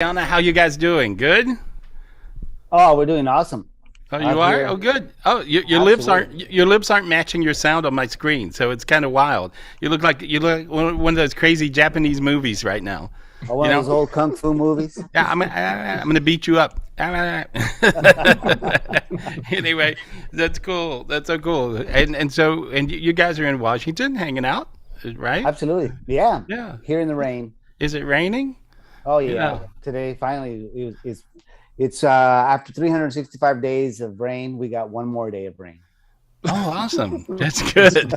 Anna, how you guys doing? Good? Oh, we're doing awesome Oh, you out are? here. Oh, good. Oh, Absolutely. your lips aren't matching your sound on my screen, so it's kind of wild. You look like one of those crazy Japanese movies right now. Oh, You one of know? those old kung fu movies. Yeah, I'm gonna beat you up. Anyway, that's cool. That's so cool. And you guys are in Washington hanging out, right? Absolutely. Yeah. Yeah. Here in the rain. Is it raining? Oh yeah. Yeah. Today finally it's after 365 days of rain, we got one more day of rain. Oh, awesome. That's good.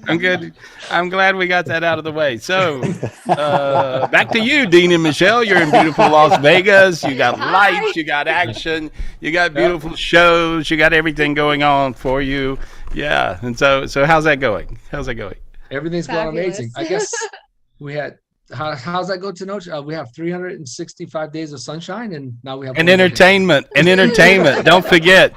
I'm good. I'm glad we got that out of the way. So, back to you, Dean and Michelle. You're in beautiful Las Vegas. You got Hi. lights, you got action, you got Yep. beautiful shows, you got everything going on for you. Yeah. And so how's that going? How's that going? Everything's going amazing. Fabulous. I guess we had how's that go to note? We have 365 days of sunshine, and now we have And one more day. entertainment, and entertainment. Don't forget.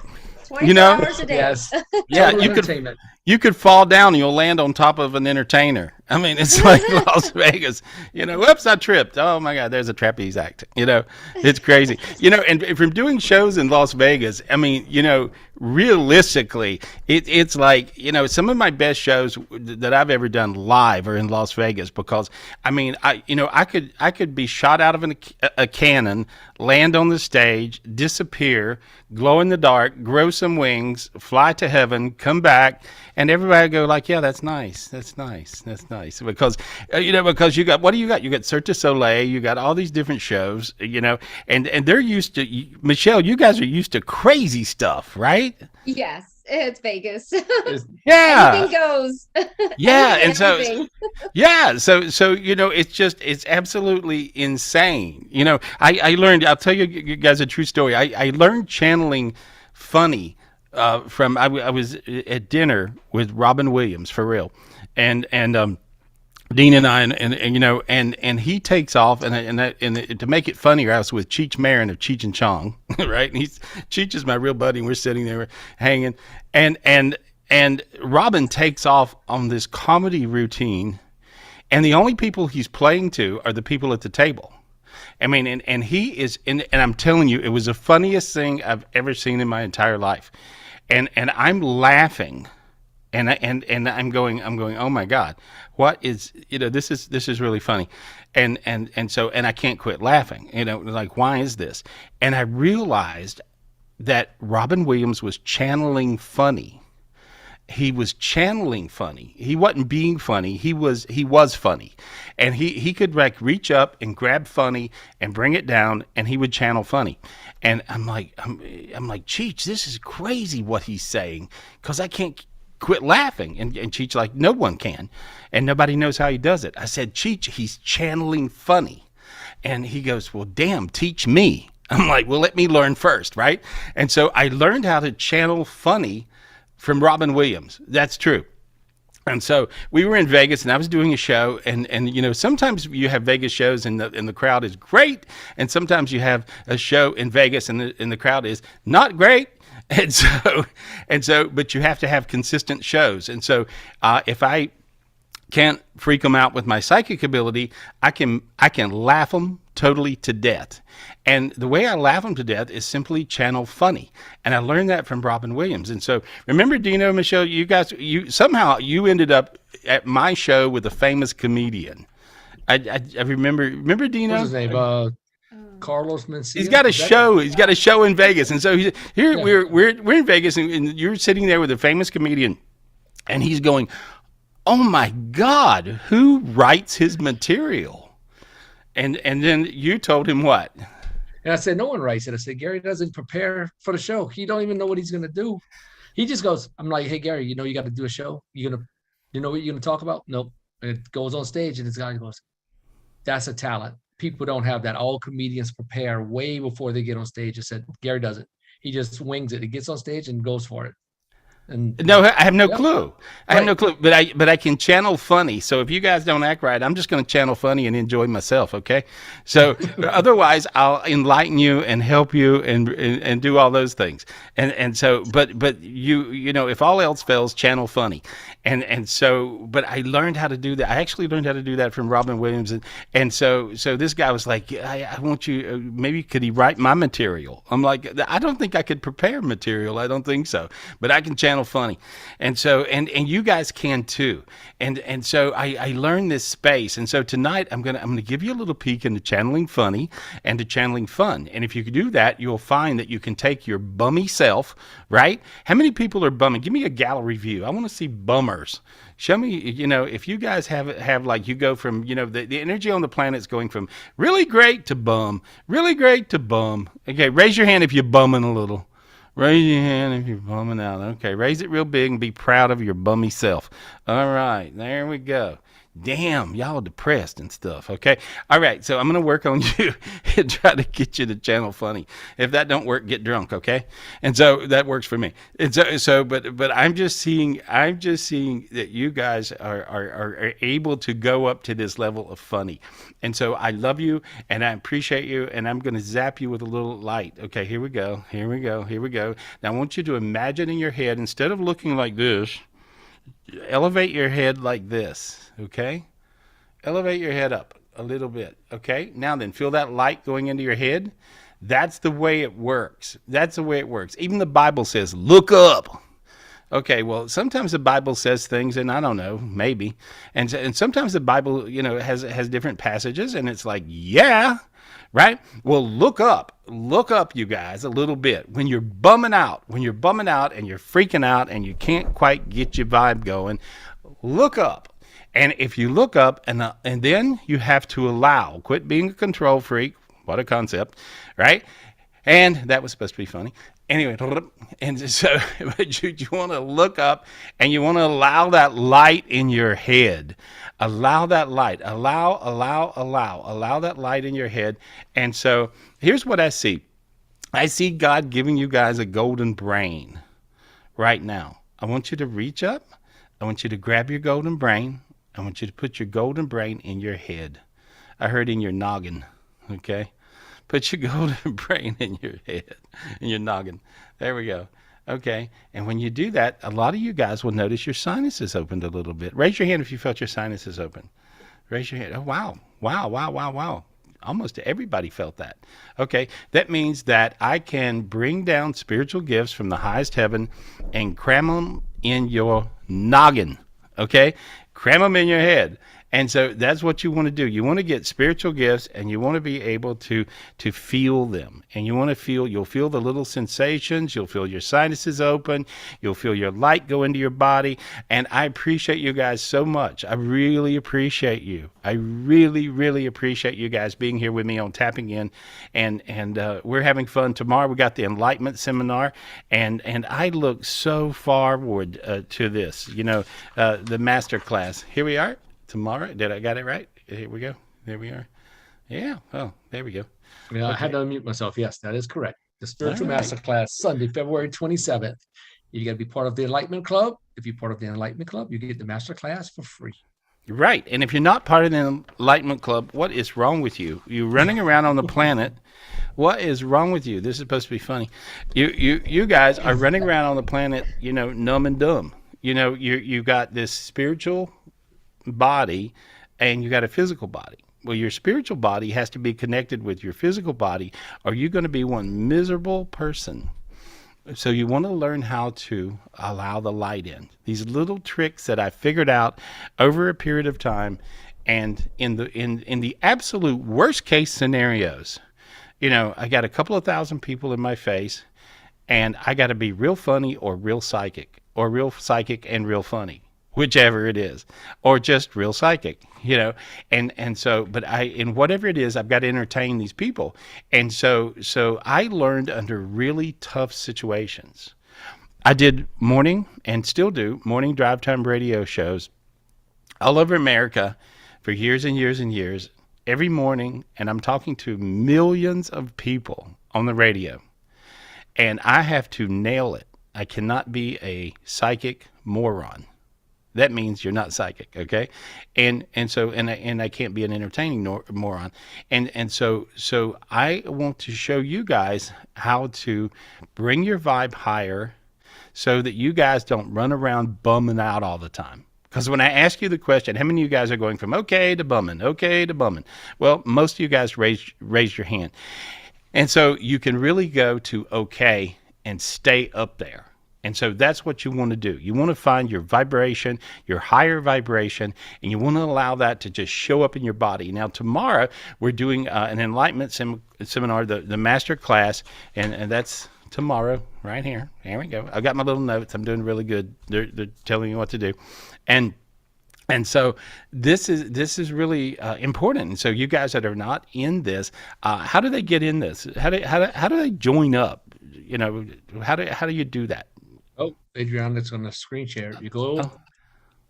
You 24 know, hours a day. Yes, yeah, total you could entertainment. you could fall down and you'll land on top of an entertainer. I mean, it's like Las Vegas. Whoops, I tripped. Oh my God, there's a trapeze act. It's crazy. And from doing shows in Las Vegas, I mean, realistically, it's like, some of my best shows that I've ever done live are in Las Vegas because, I mean, I could be shot out of a cannon, land on the stage, disappear, glow in the dark, grow some wings, fly to heaven, come back, and everybody go like, yeah, that's nice, that's nice, that's nice, because you got, what do you got? You got Cirque du Soleil, you got all these different shows, and they're used to, Michelle, you guys are used to crazy stuff, right? Yes, it's Vegas. Yeah, Anything goes. yeah, Anything, and so everything. yeah, so it's absolutely insane. I learned. I'll tell you guys a true story. I learned channeling funny from I was at dinner with Robin Williams for real, and Dean and I and he takes off and to make it funnier, I was with Cheech Marin of Cheech and Chong, right? And Cheech is my real buddy, and we're sitting there hanging, and and and Robin takes off on this comedy routine, and the only people he's playing to are the people at the table. I mean, and he is, and I'm telling you, it was the funniest thing I've ever seen in my entire life, and I'm laughing, and I'm going, oh my God, what is, this is really funny, and I can't quit laughing, like, why is this? And I realized that Robin Williams was channeling funny. He was channeling funny. He wasn't being funny. He was funny, and he could like reach up and grab funny and bring it down, and he would channel funny. And I'm like, Cheech, this is crazy what he's saying, because I can't quit laughing. And Cheech like, no one can, and nobody knows how he does it. I said, Cheech, he's channeling funny, and he goes, well, damn, teach me. I'm like, well, let me learn first, right? And so I learned how to channel funny from Robin Williams. That's true. And so we were in Vegas, and I was doing a show, and sometimes you have Vegas shows, and the crowd is great, and sometimes you have a show in Vegas, and the crowd is not great. And so, but you have to have consistent shows. And so, if I can't freak them out with my psychic ability, I can laugh them totally to death. And the way I laugh them to death is simply channel funny. And I learned that from Robin Williams. And so remember, Dino, Michelle, you guys, you ended up at my show with a famous comedian. I remember Dino. What's his name? Oh. Carlos Mencia. He's got a Is that- show. He's got a show in Vegas, and so here Yeah. we're in Vegas, and you're sitting there with a famous comedian, and he's going, "Oh my God, who writes his material?" And then you told him what? And I said, no one writes it. I said, Gary doesn't prepare for the show. He don't even know what he's gonna do. He just goes, I'm like, hey Gary, you got to do a show. You know what you're gonna talk about? Nope. And it goes on stage, and this guy goes, that's a talent. People don't have that. All comedians prepare way before they get on stage. I said, Gary doesn't. He just wings it. He gets on stage and goes for it. And No, I have no Yep. clue. I have no Right. clue, but I can channel funny. So if you guys don't act right, I'm just going to channel funny and enjoy myself. Okay. So otherwise, I'll enlighten you and help you and do all those things. And so, but you know, if all else fails, channel funny. And so, but I learned how to do that. I actually learned how to do that from Robin Williams. And so this guy was like, I want you, maybe could he write my material? I'm like, I don't think I could prepare material. I don't think so, but I can channel funny. And so, and you guys can too. And so I learned this space. And so tonight I'm going to give you a little peek into channeling funny and to channeling fun. And if you do that, you'll find that you can take your bummy self, right? How many people are bumming? Give me a gallery view. I want to see bummers. Show me, you know, if you guys have like, you go from, you know, the energy on the planet is going from really great to bum, really great to bum. Okay, raise your hand if you're bumming a little. Raise your hand if you're bumming out. Okay, raise it real big and be proud of your bummy self. All right, there we go. Damn, y'all are depressed and stuff. Okay. All right. So I'm going to work on you and try to get you to channel funny. If that don't work, get drunk. Okay. And so that works for me. And but I'm just seeing that you guys are able to go up to this level of funny. And so I love you and I appreciate you. And I'm going to zap you with a little light. Okay. Here we go. Here we go. Here we go. Now I want you to imagine in your head, instead of looking like this, elevate your head like this, okay? Elevate your head up a little bit, okay? Now then, feel that light going into your head? That's the way it works. That's the way it works. Even the Bible says, look up. Okay, well, sometimes the Bible says things, and I don't know, maybe. And sometimes the Bible, you know, has different passages, and it's like, yeah, right? Well, look up, you guys, a little bit. When you're bumming out and you're freaking out and you can't quite get your vibe going, look up. And if you look up and then you have to allow, quit being a control freak. What a concept, right? And that was supposed to be funny. Anyway, and so but you want to look up and you want to allow that light in your head. Allow that light. Allow that light in your head. And so here's what I see. I see God giving you guys a golden brain right now. I want you to reach up. I want you to grab your golden brain. I want you to put your golden brain in your head. I heard in your noggin, okay? Put your golden brain in your head, in your noggin. There we go. Okay. And when you do that, a lot of you guys will notice your sinuses opened a little bit. Raise your hand if you felt your sinuses open. Raise your hand. Oh, wow. Wow. Almost everybody felt that. Okay. That means that I can bring down spiritual gifts from the highest heaven and cram them in your noggin. Okay. Cram them in your head. And so that's what you want to do. You want to get spiritual gifts and you want to be able to feel them. And you want to feel, you'll feel the little sensations. You'll feel your sinuses open. You'll feel your light go into your body. And I appreciate you guys so much. I really appreciate you. I really, really appreciate you guys being here with me on Tapping In. And we're having fun. Tomorrow we got the Enlightenment seminar. And I look so forward to this, the master class. Here we are. Tomorrow, did I got it right? Here we go. There we are. Yeah. Oh, there we go. Yeah, Okay. I had to unmute myself. Yes, that is correct. The Spiritual All right. Masterclass, Sunday, February 27th. You got to be part of the Enlightenment Club. If you're part of the Enlightenment Club, you get the Masterclass for free. Right. And if you're not part of the Enlightenment Club, what is wrong with you? You're running around on the planet. What is wrong with you? This is supposed to be funny. You guys are running around on the planet, numb and dumb. You got this spiritual body and you got a physical body. Well, your spiritual body has to be connected with your physical body, or you're going to be one miserable person. So you want to learn how to allow the light in. These little tricks that I figured out over a period of time, and in the absolute worst case scenarios, I got a couple of thousand people in my face, and I got to be real funny or real psychic and real funny. Whichever it is, or just real psychic, and so, but in whatever it is, I've got to entertain these people. And so I learned under really tough situations. I did morning and still do morning drive time radio shows all over America for years and years and years, every morning. And I'm talking to millions of people on the radio, and I have to nail it. I cannot be a psychic moron. That means you're not psychic, okay? And I can't be an entertaining moron. So I want to show you guys how to bring your vibe higher so that you guys don't run around bumming out all the time. Because when I ask you the question, how many of you guys are going from okay to bumming, okay to bumming? Well, most of you guys raise your hand. And so you can really go to okay and stay up there. And so that's what you want to do. You want to find your vibration, your higher vibration, and you want to allow that to just show up in your body. Now, tomorrow, we're doing an enlightenment seminar, the master class, and that's tomorrow right here. Here we go. I've got my little notes. I'm doing really good. They're telling you what to do. And so this is really important. And so you guys that are not in this, how do they get in this? How do they join up? You know, how do you do that? Oh, Adriana, it's on the screen share. You go to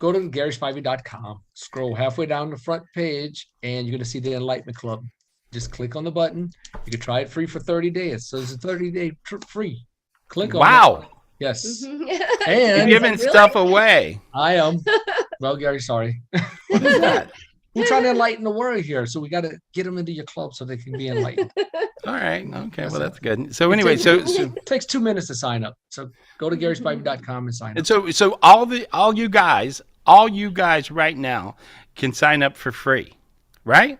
GarySpivey.com, scroll halfway down the front page, and you're going to see the Enlightenment Club. Just click on the button. You can try it free for 30 days. So it's a 30-day free. Click on Wow. Yes. And You're giving stuff away. I am. Well, Gary, sorry. What is that? We're trying to enlighten the world here. So we got to get them into your club so they can be enlightened. All right. Okay. Well, that's good. So anyway, so It takes 2 minutes to sign up. So go to GarySpivey.com and sign up. and so all you guys right now can sign up for free, right?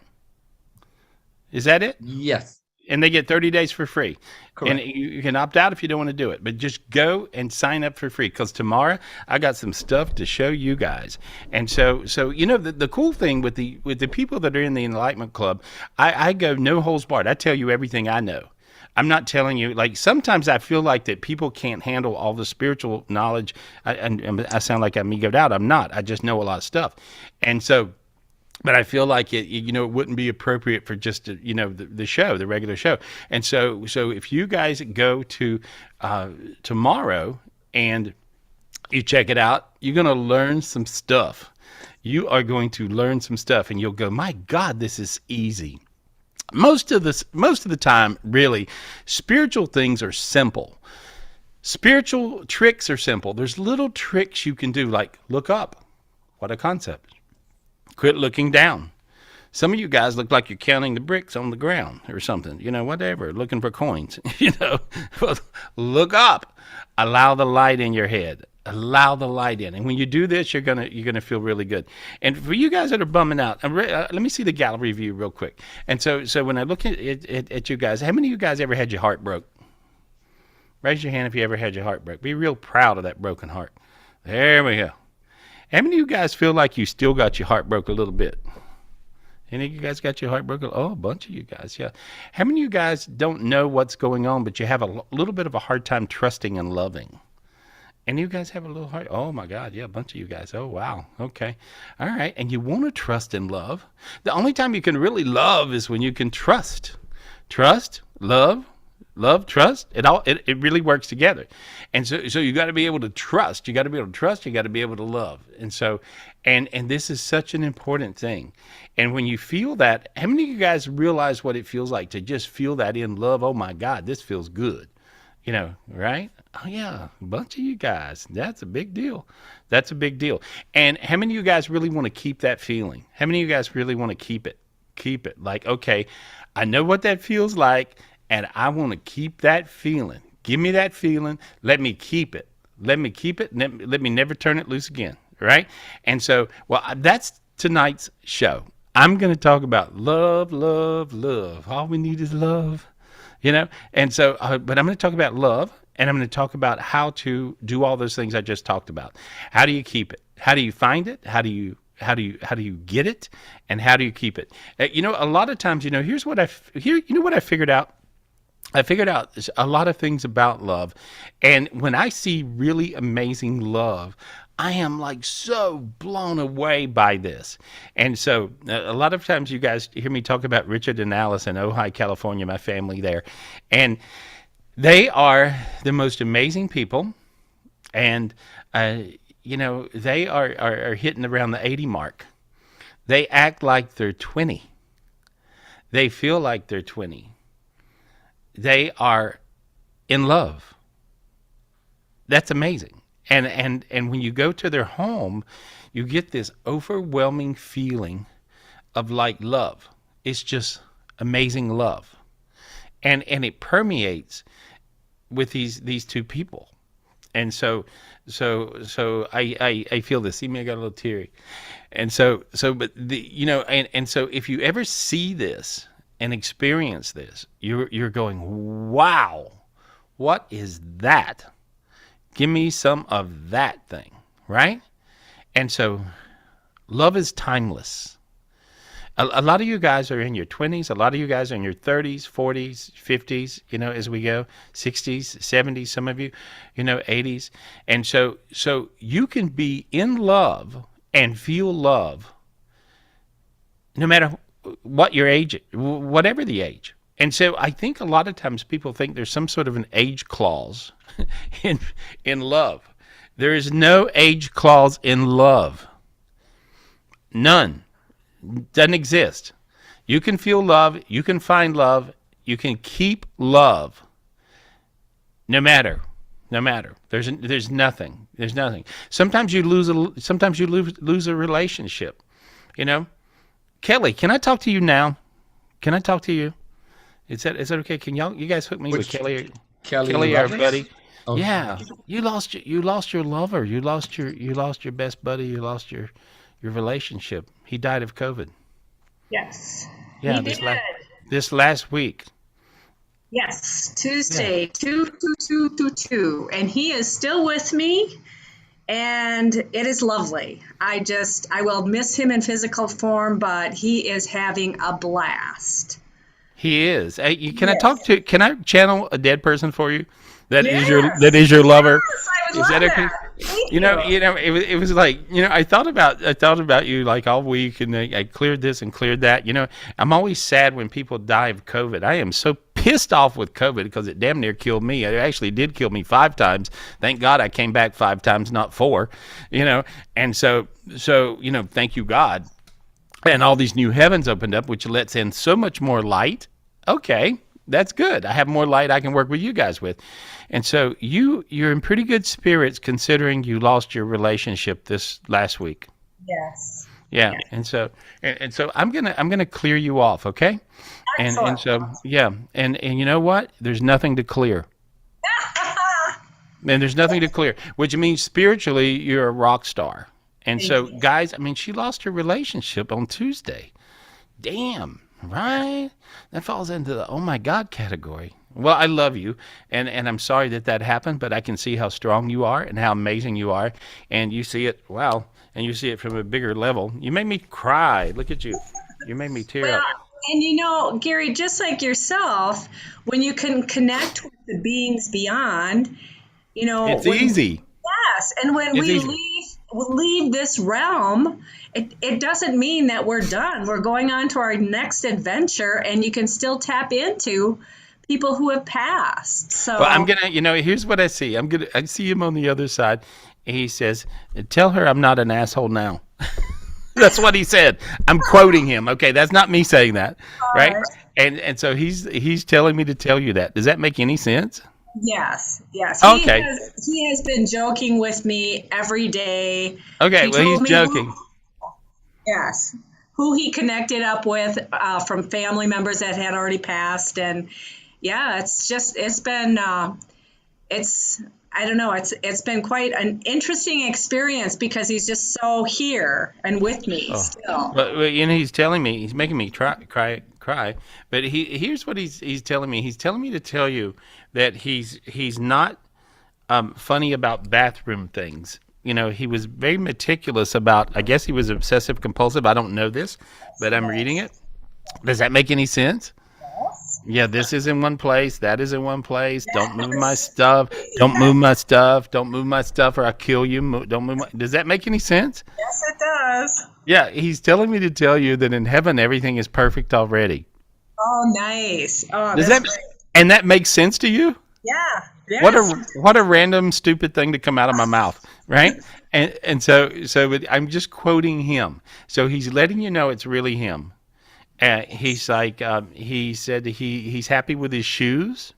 Is that it? Yes. And they get 30 days for free. Correct. And you can opt out if you don't want to do it. But just go and sign up for free, because tomorrow I got some stuff to show you guys. And so you know, the cool thing with the people that are in the Enlightenment Club, I go no holds barred. I tell you everything I know. I'm not telling you, like, sometimes I feel like that people can't handle all the spiritual knowledge. I sound like I'm egoed out. I'm not. I just know a lot of stuff. And so, but I feel like it wouldn't be appropriate for just, the show, the regular show. And so if you guys go to tomorrow and you check it out, you're going to learn some stuff. You are going to learn some stuff, and you'll go, my God, this is easy. Most of the time, really, spiritual things are simple. Spiritual tricks are simple. There's little tricks you can do, like look up. What a concept. Quit looking down. Some of you guys look like you're counting the bricks on the ground or something, whatever, looking for coins, Look up. Allow the light in your head. Allow the light in. And when you do this, you're gonna feel really good. And for you guys that are bumming out, let me see the gallery view real quick. And so when I look at you guys, how many of you guys ever had your heart broke? Raise your hand if you ever had your heart broke. Be real proud of that broken heart. There we go. How many of you guys feel like you still got your heart broke a little bit? Any of you guys got your heart broken? Oh, a bunch of you guys, yeah. How many of you guys don't know what's going on, but you have a little bit of a hard time trusting and loving? Any of you guys have a little heart? Oh, my God, yeah, a bunch of you guys. Oh, wow, okay. All right, and you want to trust and love. The only time you can really love is when you can trust. Trust, love, trust. It really works together. And so you got to be able to trust. You got to be able to trust. You got to be able to love. And so, and this is such an important thing. And when you feel that, how many of you guys realize what it feels like to just feel that in love? Oh my God, this feels good. Right? Oh yeah, a bunch of you guys. That's a big deal. That's a big deal. And how many of you guys really want to keep that feeling? How many of you guys really want to keep it? Keep it. Like, okay, I know what that feels like, and I want to keep that feeling. Give me that feeling. Let me keep it. Let me keep it. Let me never turn it loose again. Right? And so, well, that's tonight's show. I'm going to talk about love, love, love. All we need is love. And so, but I'm going to talk about love, and I'm going to talk about how to do all those things I just talked about. How do you keep it? How do you find it? How do you get it? And how do you keep it? A lot of times, here's what what I figured out. I figured out a lot of things about love. And when I see really amazing love, I am like so blown away by this. And so a lot of times you guys hear me talk about Richard and Alice in Ojai, California, my family there. And they are the most amazing people. And, they are hitting around the 80 mark. They act like they're 20. They feel like they're 20. They are in love. That's amazing. And when you go to their home, you get this overwhelming feeling of like love. It's just amazing love. And it permeates with these two people. And so I feel this. See me, I got a little teary. And but and so if you ever see this and experience this, you're going, wow, what is that? Give me some of that thing, right? And so love is timeless. A lot of you guys are in your 20s. A lot of you guys are in your 30s, 40s, 50s, as we go, 60s, 70s, some of you, 80s. And so you can be in love and feel love no matter what your age, whatever the age. And so I think a lot of times people think there's some sort of an age clause in love. There is no age clause in love. None. Doesn't exist. You can feel love. You can find love. You can keep love. No matter. There's nothing. Sometimes you lose a relationship. Kelly, can I talk to you now? Can I talk to you? Is that okay? Can you guys hook me with Kelly? Kelly, our buddy. Oh. Yeah, you lost your lover. You lost your best buddy. You lost your relationship. He died of COVID. Yes. Yeah, he did. This last week. Yes, Tuesday, 2/2/2/2, and he is still with me, and it is lovely. I will miss him in physical form, but he is having a blast. He is. Hey, can Yes. Can I channel a dead person for you? That is Yes. your lover. Yes, I would Is that love okay? that. Thank It was like, I thought about you like all week, and I cleared this and cleared that. I'm always sad when people die of COVID. I am so pissed off with COVID because it damn near killed me. It actually did kill me 5 times. Thank God I came back 5 times, not 4. And so thank you God. And all these new heavens opened up, which lets in so much more light. Okay, that's good. I have more light I can work with you guys with. And so you're in pretty good spirits considering you lost your relationship this last week. Yes. Yeah. And so I'm gonna clear you off, okay? And so and you know what? There's nothing to clear. And there's nothing to clear, which means spiritually you're a rock star. And so guys, she lost her relationship on Tuesday. Damn, right? That falls into the oh my God category. Well, I love you, and I'm sorry that happened, but I can see how strong you are and how amazing you are, and you see it, wow, and you see it from a bigger level. You made me cry. Look at you. You made me tear up. And Gary, just like yourself, when you can connect with the beings beyond, It's easy. Yes, and when It's we easy. leave this realm, it doesn't mean that we're done. We're going on to our next adventure, and you can still tap into people who have passed. So Well, I'm gonna, here's what I see. I see him on the other side. He says, "Tell her I'm not an asshole now." That's what he said. I'm quoting him. Okay, that's not me saying that, right? And so he's telling me to tell you that. Does that make any sense? Yes. Okay. He has been joking with me every day. Okay, He well, told he's me joking. Yes. Who he connected up with from family members that had already passed. And yeah, it's been quite an interesting experience because he's just so here and with me still. But he's telling me, he's making me cry. But here's what he's telling me. He's telling me to tell you that he's not funny about bathroom things. He was very meticulous about. I guess he was obsessive compulsive. I don't know this, but I'm reading it. Does that make any sense? Yeah, this is in one place. That is in one place. Don't move my stuff. Don't move my stuff. Don't move my stuff, or I'll kill you. Don't move. Does that make any sense? Yes, it does. Yeah, he's telling me to tell you that in heaven everything is perfect already. Oh, nice. Oh, Does that's that great. and that makes sense to you? Yeah. Yes. What a random stupid thing to come out of my mouth, right? And so I'm just quoting him. So he's letting you know it's really him. He's like he said he's happy with his shoes.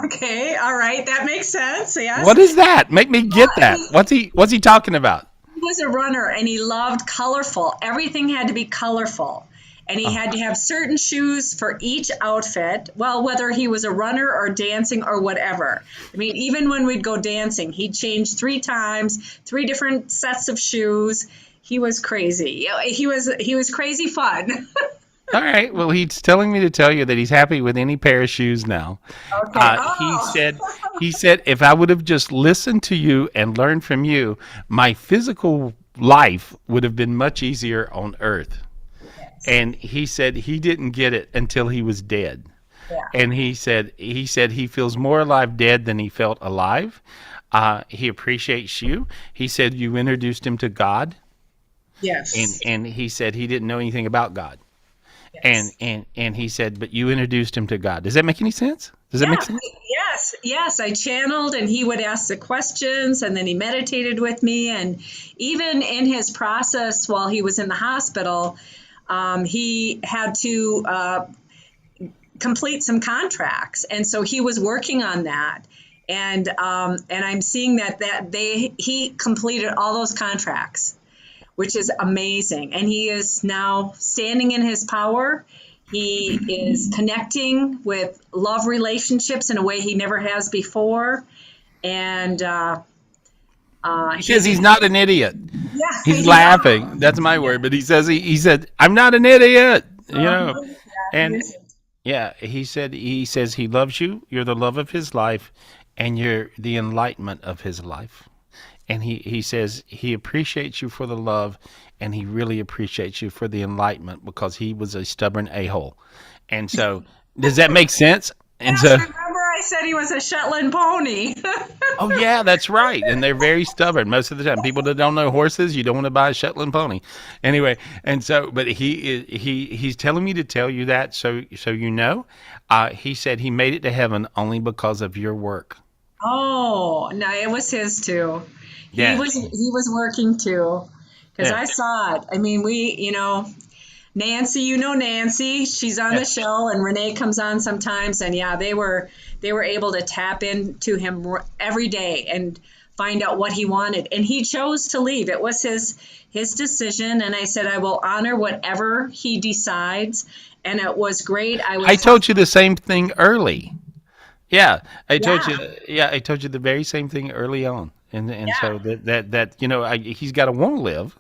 Okay, all right, that makes sense. Yes. What is that? Make me get that. What's he talking about? He was a runner and he loved colorful. Everything had to be colorful. And he had to have certain shoes for each outfit. Well, whether he was a runner or dancing or whatever. I mean, even when we'd go dancing, he'd change 3 times, 3 different sets of shoes. He was crazy. He was crazy fun. All right. Well, he's telling me to tell you that he's happy with any pair of shoes now. Okay. He said, if I would have just listened to you and learned from you, my physical life would have been much easier on Earth. And he said he didn't get it until he was dead. Yeah. And he said he feels more alive dead than he felt alive. He appreciates you. He said you introduced him to God. Yes. And he said he didn't know anything about God. Yes. And he said, but you introduced him to God. Does that make any sense? Does that make sense? Yes. I channeled and he would ask the questions and then he meditated with me. And even in his process while he was in the hospital, he had to complete some contracts. And so he was working on that. And I'm seeing that he completed all those contracts, which is amazing. And he is now standing in his power. He is connecting with love relationships in a way he never has before. And He says he's not an idiot. yeah, He's laughing. That's my word. But he says he said, I'm not an idiot. You know. And yeah, he says he loves you. You're the love of his life, and you're the enlightenment of his life. And he says he appreciates you for the love, and he really appreciates you for the enlightenment because he was a stubborn a-hole. And so, does that make sense? And so, remember I said he was a Shetland pony. oh yeah, that's right. And they're very stubborn most of the time. People that don't know horses, you don't want to buy a Shetland pony. Anyway, and so, but he's telling me to tell you that so you know. He said he made it to heaven only because of your work. Oh, no, it was his too. Yeah. He was working too. Because Yeah. I saw it. I mean, Nancy, she's on the show, and Renee comes on sometimes, and yeah, they were able to tap into him every day and find out what he wanted, and he chose to leave. It was his decision, and I said I will honor whatever he decides, and it was great. I told you the same thing early. Yeah, I told you the very same thing early on, and so that he's got to want to live,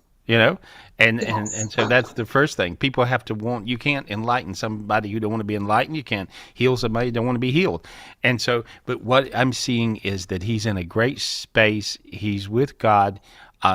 and so that's the first thing. People have to want. You can't enlighten somebody who don't want to be enlightened. You can't heal somebody who don't want to be healed. And so, but what I'm seeing is that he's in a great space. He's with God.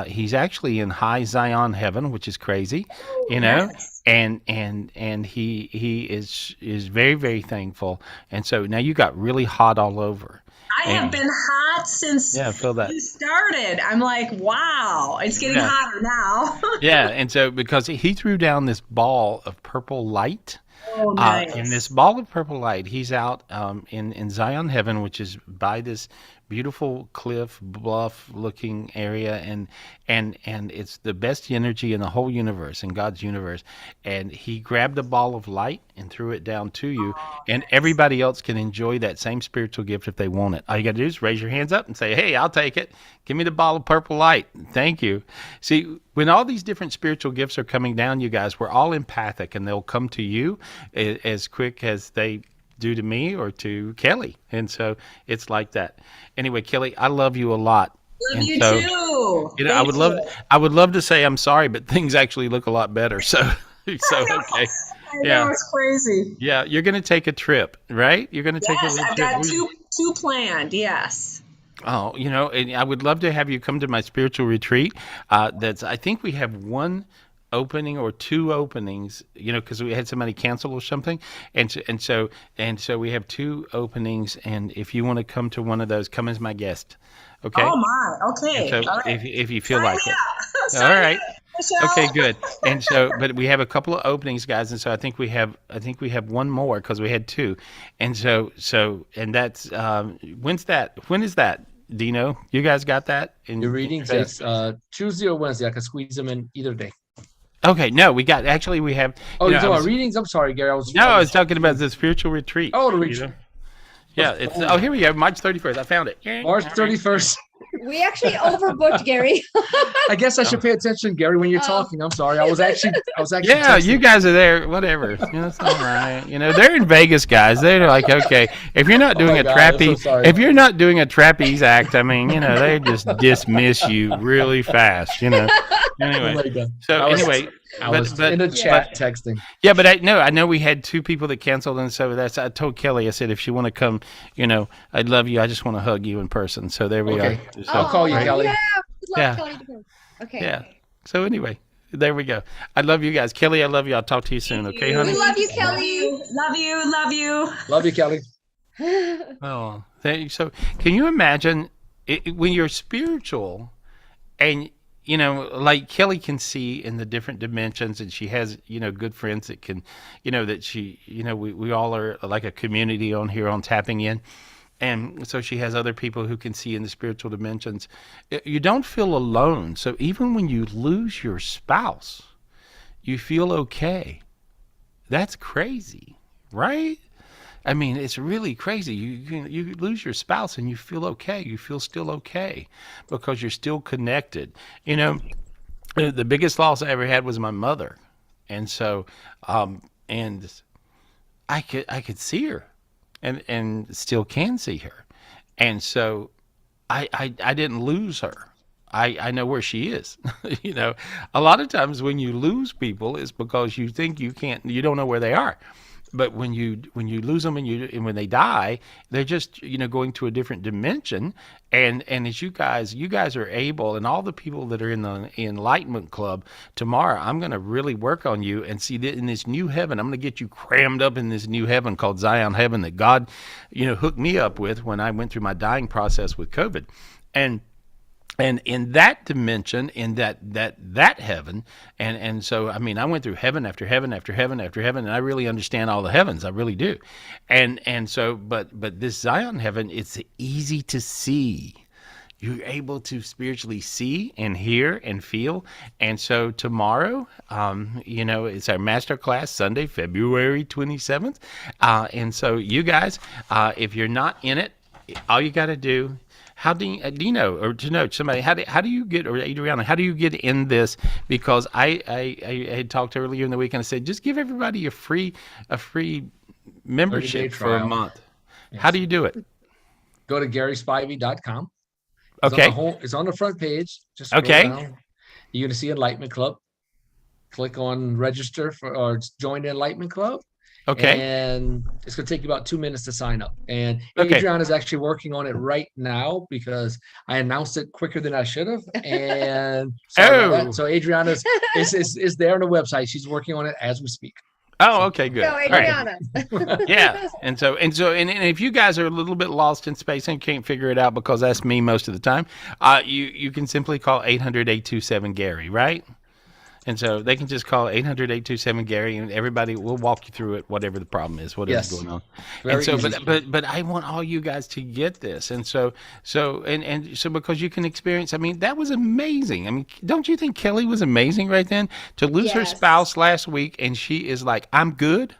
He's actually in high Zion heaven, which is crazy, Yes. and he is very, very thankful. And so now you got really hot all over. I have been hot since I feel that. you started. I'm like, wow, it's getting hotter now. Yeah, and so because he threw down this ball of purple light. Oh, nice. In this ball of purple light, he's out in Zion heaven, which is by this beautiful cliff bluff looking area, and it's the best energy in the whole universe, in God's universe. And he grabbed a ball of light and threw it down to you, and everybody else can enjoy that same spiritual gift if they want it. All you got to do is raise your hands up and say, hey, I'll take it. Give me the ball of purple light. Thank you. See, when all these different spiritual gifts are coming down, you guys, we're all empathic, and they'll come to you as quick as they do to me or to Kelly. And so it's like that. Anyway, Kelly, I love you a lot. Love you too. I would love to say I'm sorry, but things actually look a lot better. So okay. I know, it's crazy. Yeah, you're going to take a trip, right? You're going to take a little I've trip. got two planned. Yes. Oh, and I would love to have you come to my spiritual retreat. I think we have one opening or two openings, because we had somebody cancel or something, and so we have two openings. And if you want to come to one of those, come as my guest. Okay. Oh my. Okay. And so all right. if you feel like it. Sign All me right. up, Michelle. Okay, good. And so, but we have a couple of openings, guys, and so I think we have one more because we had two, and so that's when is that? Dino, you guys got that? Your readings, yes. Tuesday or Wednesday, I can squeeze them in either day. Okay, no, we have. Oh, you're talking about readings? I'm sorry, Gary. I was talking about the spiritual retreat. Oh, the retreat. Yeah, it's here we go, March 31st. I found it. March 31st. We actually overbooked, Gary. I guess I should pay attention, Gary, when you're talking. I'm sorry. I was actually. Yeah, texting. you guys are there. Whatever. That's all right. They're in Vegas, guys. They're like, okay, if you're not doing my a God, I'm trapeze, so sorry. if you're not doing a trapeze act, I mean, they just dismiss you really fast. Oh Anyway, my God. so I was- anyway, I was in the chat texting. yeah, but I know we had 2 people that canceled, and so I told Kelly, I said, if she want to come, I'd love you. I just want to hug you in person. So there we Okay. are. So, I'll call you, Oh, Kelly. Yeah, we'd love Yeah. Kelly to go. Okay. yeah. So anyway, there we go. I love you guys. Kelly, I love you. I'll talk to you soon. Okay, honey? We love you, Love Kelly. you. Love you. Love you. Love you, Kelly. Oh, so can you imagine when you're spiritual and, like Kelly can see in the different dimensions, and she has, good friends that can, that she, we all are like a community on here on Tapping In. And so she has other people who can see in the spiritual dimensions. You don't feel alone. So even when you lose your spouse, you feel okay. That's crazy, right? I mean, it's really crazy. You lose your spouse and you feel okay. You feel still okay because you're still connected. The biggest loss I ever had was my mother, and so and I could see her, and still can see her, and so I didn't lose her. I know where she is. A lot of times when you lose people, it's because you think you don't know where they are. But when you lose them and when they die, they're just going to a different dimension. And as you guys are able, and all the people that are in the Enlightenment Club tomorrow, I'm going to really work on you and see that in this new heaven. I'm going to get you crammed up in this new heaven called Zion Heaven that God, hooked me up with when I went through my dying process with COVID, and in that dimension, in that heaven, and so I mean, I went through heaven after heaven after heaven after heaven, and I really understand all the heavens. I really do, and so, but this Zion heaven, it's easy to see. You're able to spiritually see and hear and feel, and so tomorrow, it's our master class Sunday, February 27th, and so you guys, if you're not in it, all you got to do. How do you know, or to know somebody? How do you get, or Adriana? How do you get in this? Because I had talked earlier in the week and I said just give everybody a free membership for a month. Yes. How do you do it? Go to GarySpivey.com. Okay. It's on the front page. Just scroll down. You're gonna see Enlightenment Club. Click on register or join the Enlightenment Club. Okay. And it's going to take you about 2 minutes to sign up. And Adriana is actually working on it right now because I announced it quicker than I should have. And so Adriana is there on the website. She's working on it as we speak. Oh, okay, good. Go, Adriana. Right. Yeah. And if you guys are a little bit lost in space and can't figure it out, because that's me most of the time, you can simply call 800-827-GARY, right? And so they can just call 800-827-GARY, and everybody will walk you through it, whatever the problem is, whatever's going on. Very and so, easy. but I want all you guys to get this, and so because you can experience. I mean, that was amazing. I mean, don't you think Kelly was amazing right then to lose her spouse last week, and she is like, I'm good.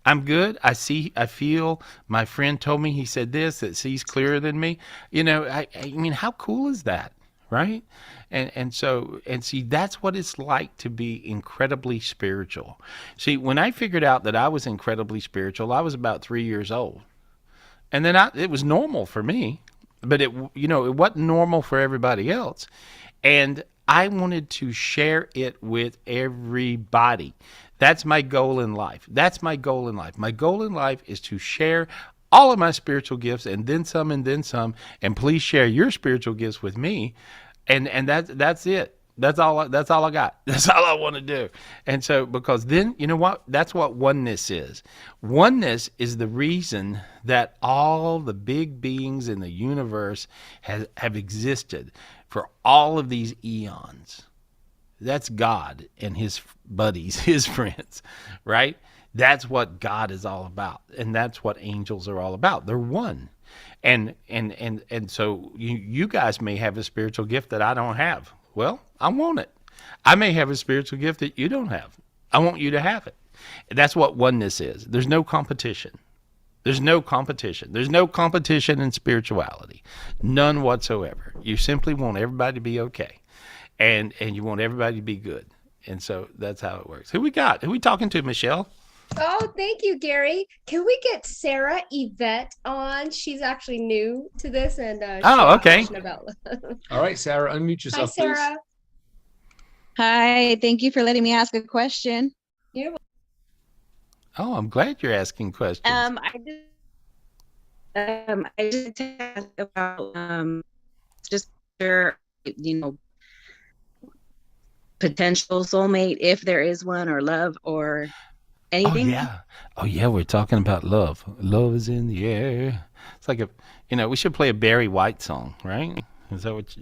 I see, I feel. My friend told me, he said this, that sees clearer than me. I mean, how cool is that, right? And see, that's what it's like to be incredibly spiritual. See, when I figured out that I was incredibly spiritual, I was about 3 years old. And then it was normal for me, but it wasn't normal for everybody else. And I wanted to share it with everybody. That's my goal in life. My goal in life is to share all of my spiritual gifts and then some, and please share your spiritual gifts with me. And that's it. That's all I got. That's all I want to do. And so, because then, you know what? That's what oneness is. Oneness is the reason that all the big beings in the universe have existed for all of these eons. That's God and his buddies, his friends, right? That's what God is all about. And that's what angels are all about. They're one. And so you guys may have a spiritual gift that I don't have. Well, I want it. I may have a spiritual gift that you don't have. I want you to have it. That's what oneness is. There's no competition. There's no competition. There's no competition in spirituality. None whatsoever. You simply want everybody to be okay. And you want everybody to be good. And so that's how it works. Who we got? Who we talking to, Michelle? Oh, thank you, Gary. Can we get Sarah Yvette on? She's actually new to this, and Oh, okay. About... All right, Sarah, unmute Hi, yourself, please. Sarah. Hi, thank you for letting me ask a question. Oh, I'm glad you're asking questions. I just asked about just your, potential soulmate, if there is one, or love, or anything. Oh yeah, we're talking about love. Love is in the air. It's like we should play a Barry White song, right? Is that what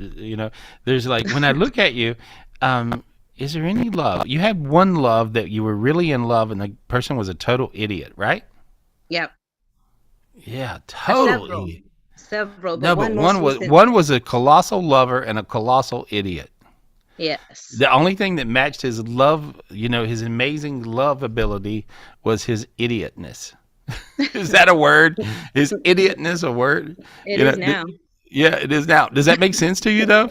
there's like, when I look at you, is there any love? You had one love that you were really in love and the person was a total idiot, right? Yep. Yeah, total idiot. Several. No, but one was a colossal lover and a colossal idiot. Yes. The only thing that matched his love, his amazing love ability, was his idiotness. Is that a word? Is idiotness a word? It is now. Yeah, it is now. Does that make sense to you, though?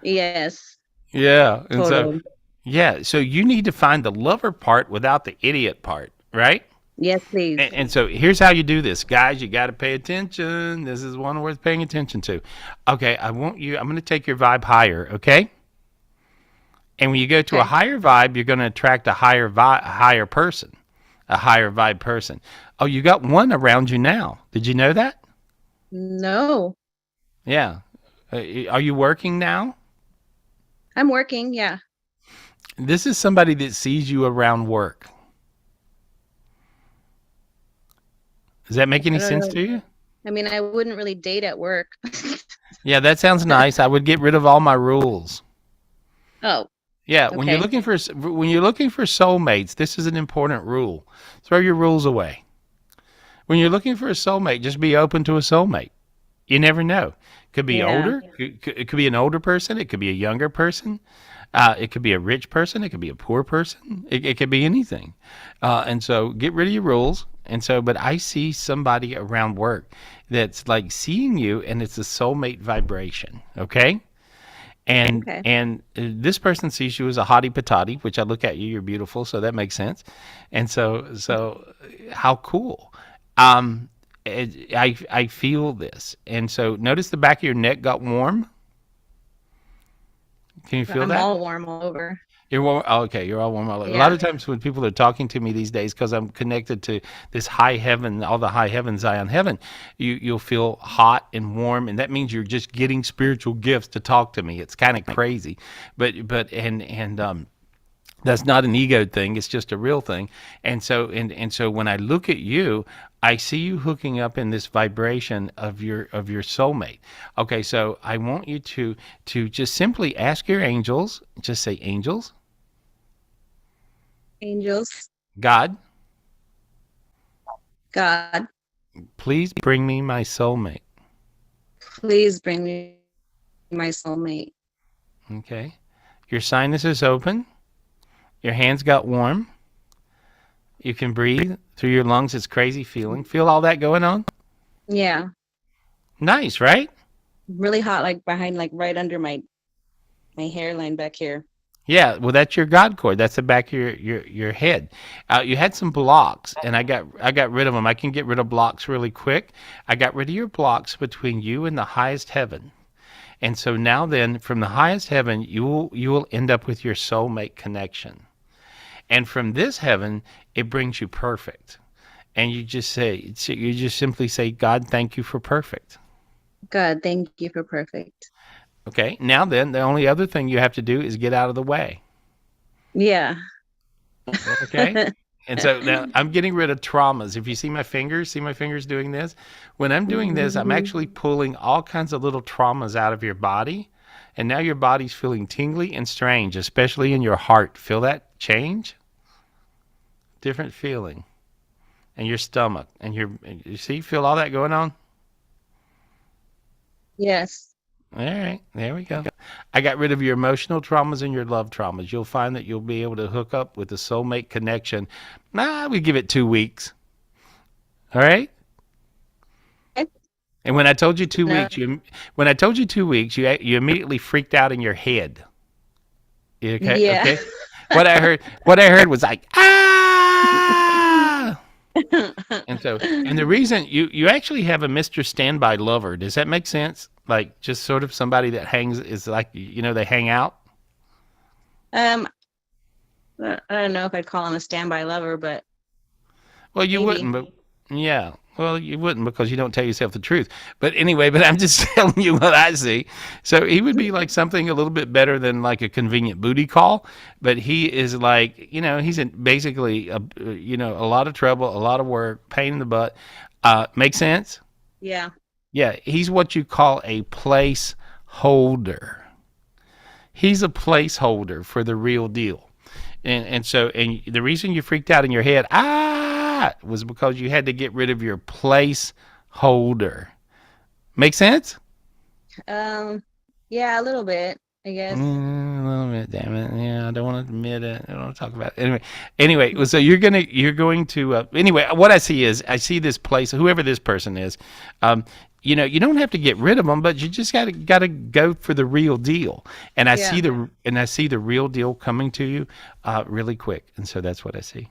Yes. Yeah. And totally. so you need to find the lover part without the idiot part, right? Yes, please. And so here's how you do this. Guys, you got to pay attention. This is one worth paying attention to. Okay, I'm going to take your vibe higher, okay? And when you go to a higher vibe, you're going to attract a higher person, a higher vibe person. Oh, you got one around you now. Did you know that? No. Yeah. Are you working now? I'm working, yeah. This is somebody that sees you around work. Does that make any sense to you? I mean, I wouldn't really date at work. Yeah, that sounds nice. I would get rid of all my rules. Oh. Yeah, Okay. when you're looking for soulmates, this is an important rule. Throw your rules away. When you're looking for a soulmate, just be open to a soulmate. You never know. Could be older. It could be an older person. It could be a younger person. It could be a rich person. It could be a poor person. It could be anything. And so get rid of your rules. And so, but I see somebody around work that's like seeing you, and it's a soulmate vibration. Okay. And this person sees you as a hottie patati, which I look at you, you're beautiful, so that makes sense. And so how cool. I feel this. And so notice the back of your neck got warm. Can you feel that? I'm all warm all over. You're warm. Oh, okay, you're all warm all over. A lot of times when people are talking to me these days, because I'm connected to this high heaven, all the high heaven, Zion heaven, you'll feel hot and warm, and that means you're just getting spiritual gifts to talk to me. It's kind of crazy, but that's not an ego thing. It's just a real thing. And so when I look at you, I see you hooking up in this vibration of your soulmate. Okay, so I want you to just simply ask your angels. Just say, angels. Angels. God, please bring me my soulmate. Please bring me my soulmate. Okay. Your sinus is open. Your hands got warm. You can breathe through your lungs. It's crazy feeling. Feel all that going on? Yeah. Nice, right? Really hot, like behind, like right under my hairline back here. Yeah, well, that's your God cord. That's the back of your head. You had some blocks, and I got rid of them. I can get rid of blocks really quick. I got rid of your blocks between you and the highest heaven. And so now then, from the highest heaven, you will end up with your soulmate connection. And from this heaven, it brings you perfect. And you just simply say, God, thank you for perfect. God, thank you for perfect. Okay, now then, the only other thing you have to do is get out of the way. Yeah. Okay? And so now I'm getting rid of traumas. If you see my fingers doing this? When I'm doing this, I'm actually pulling all kinds of little traumas out of your body. And now your body's feeling tingly and strange, especially in your heart. Feel that change? Different feeling. And your stomach. And you see, feel all that going on? Yes. All right, there we go. I got rid of your emotional traumas and your love traumas. You'll find that you'll be able to hook up with the soulmate connection. We give it 2 weeks. All right? And when I told you 2 No. weeks, when I told you 2 weeks, you immediately freaked out in your head. Okay. Yeah. Okay. What I heard was like ah. And the reason you actually have a Mr. Standby lover. Does that make sense? Like just sort of somebody that hangs is like they hang out. I don't know if I'd call him a standby lover, but Well, you maybe. wouldn't, but yeah. Well, you wouldn't because you don't tell yourself the truth. But anyway, I'm just telling you what I see. So he would be like something a little bit better than like a convenient booty call. But he is like, he's in basically, a lot of trouble, a lot of work, pain in the butt. Make sense? Yeah. Yeah. He's what you call a placeholder. He's a placeholder for the real deal. And so the reason you freaked out in your head, was because you had to get rid of your placeholder. Make sense? Yeah, a little bit, I guess. A little bit, damn it. Yeah, I don't want to admit it. I don't want to talk about it. Anyway, so you're going to anyway, what I see is I see this place, whoever this person is, you don't have to get rid of them, but you just got to go for the real deal. And I see the real deal coming to you really quick. And so that's what I see.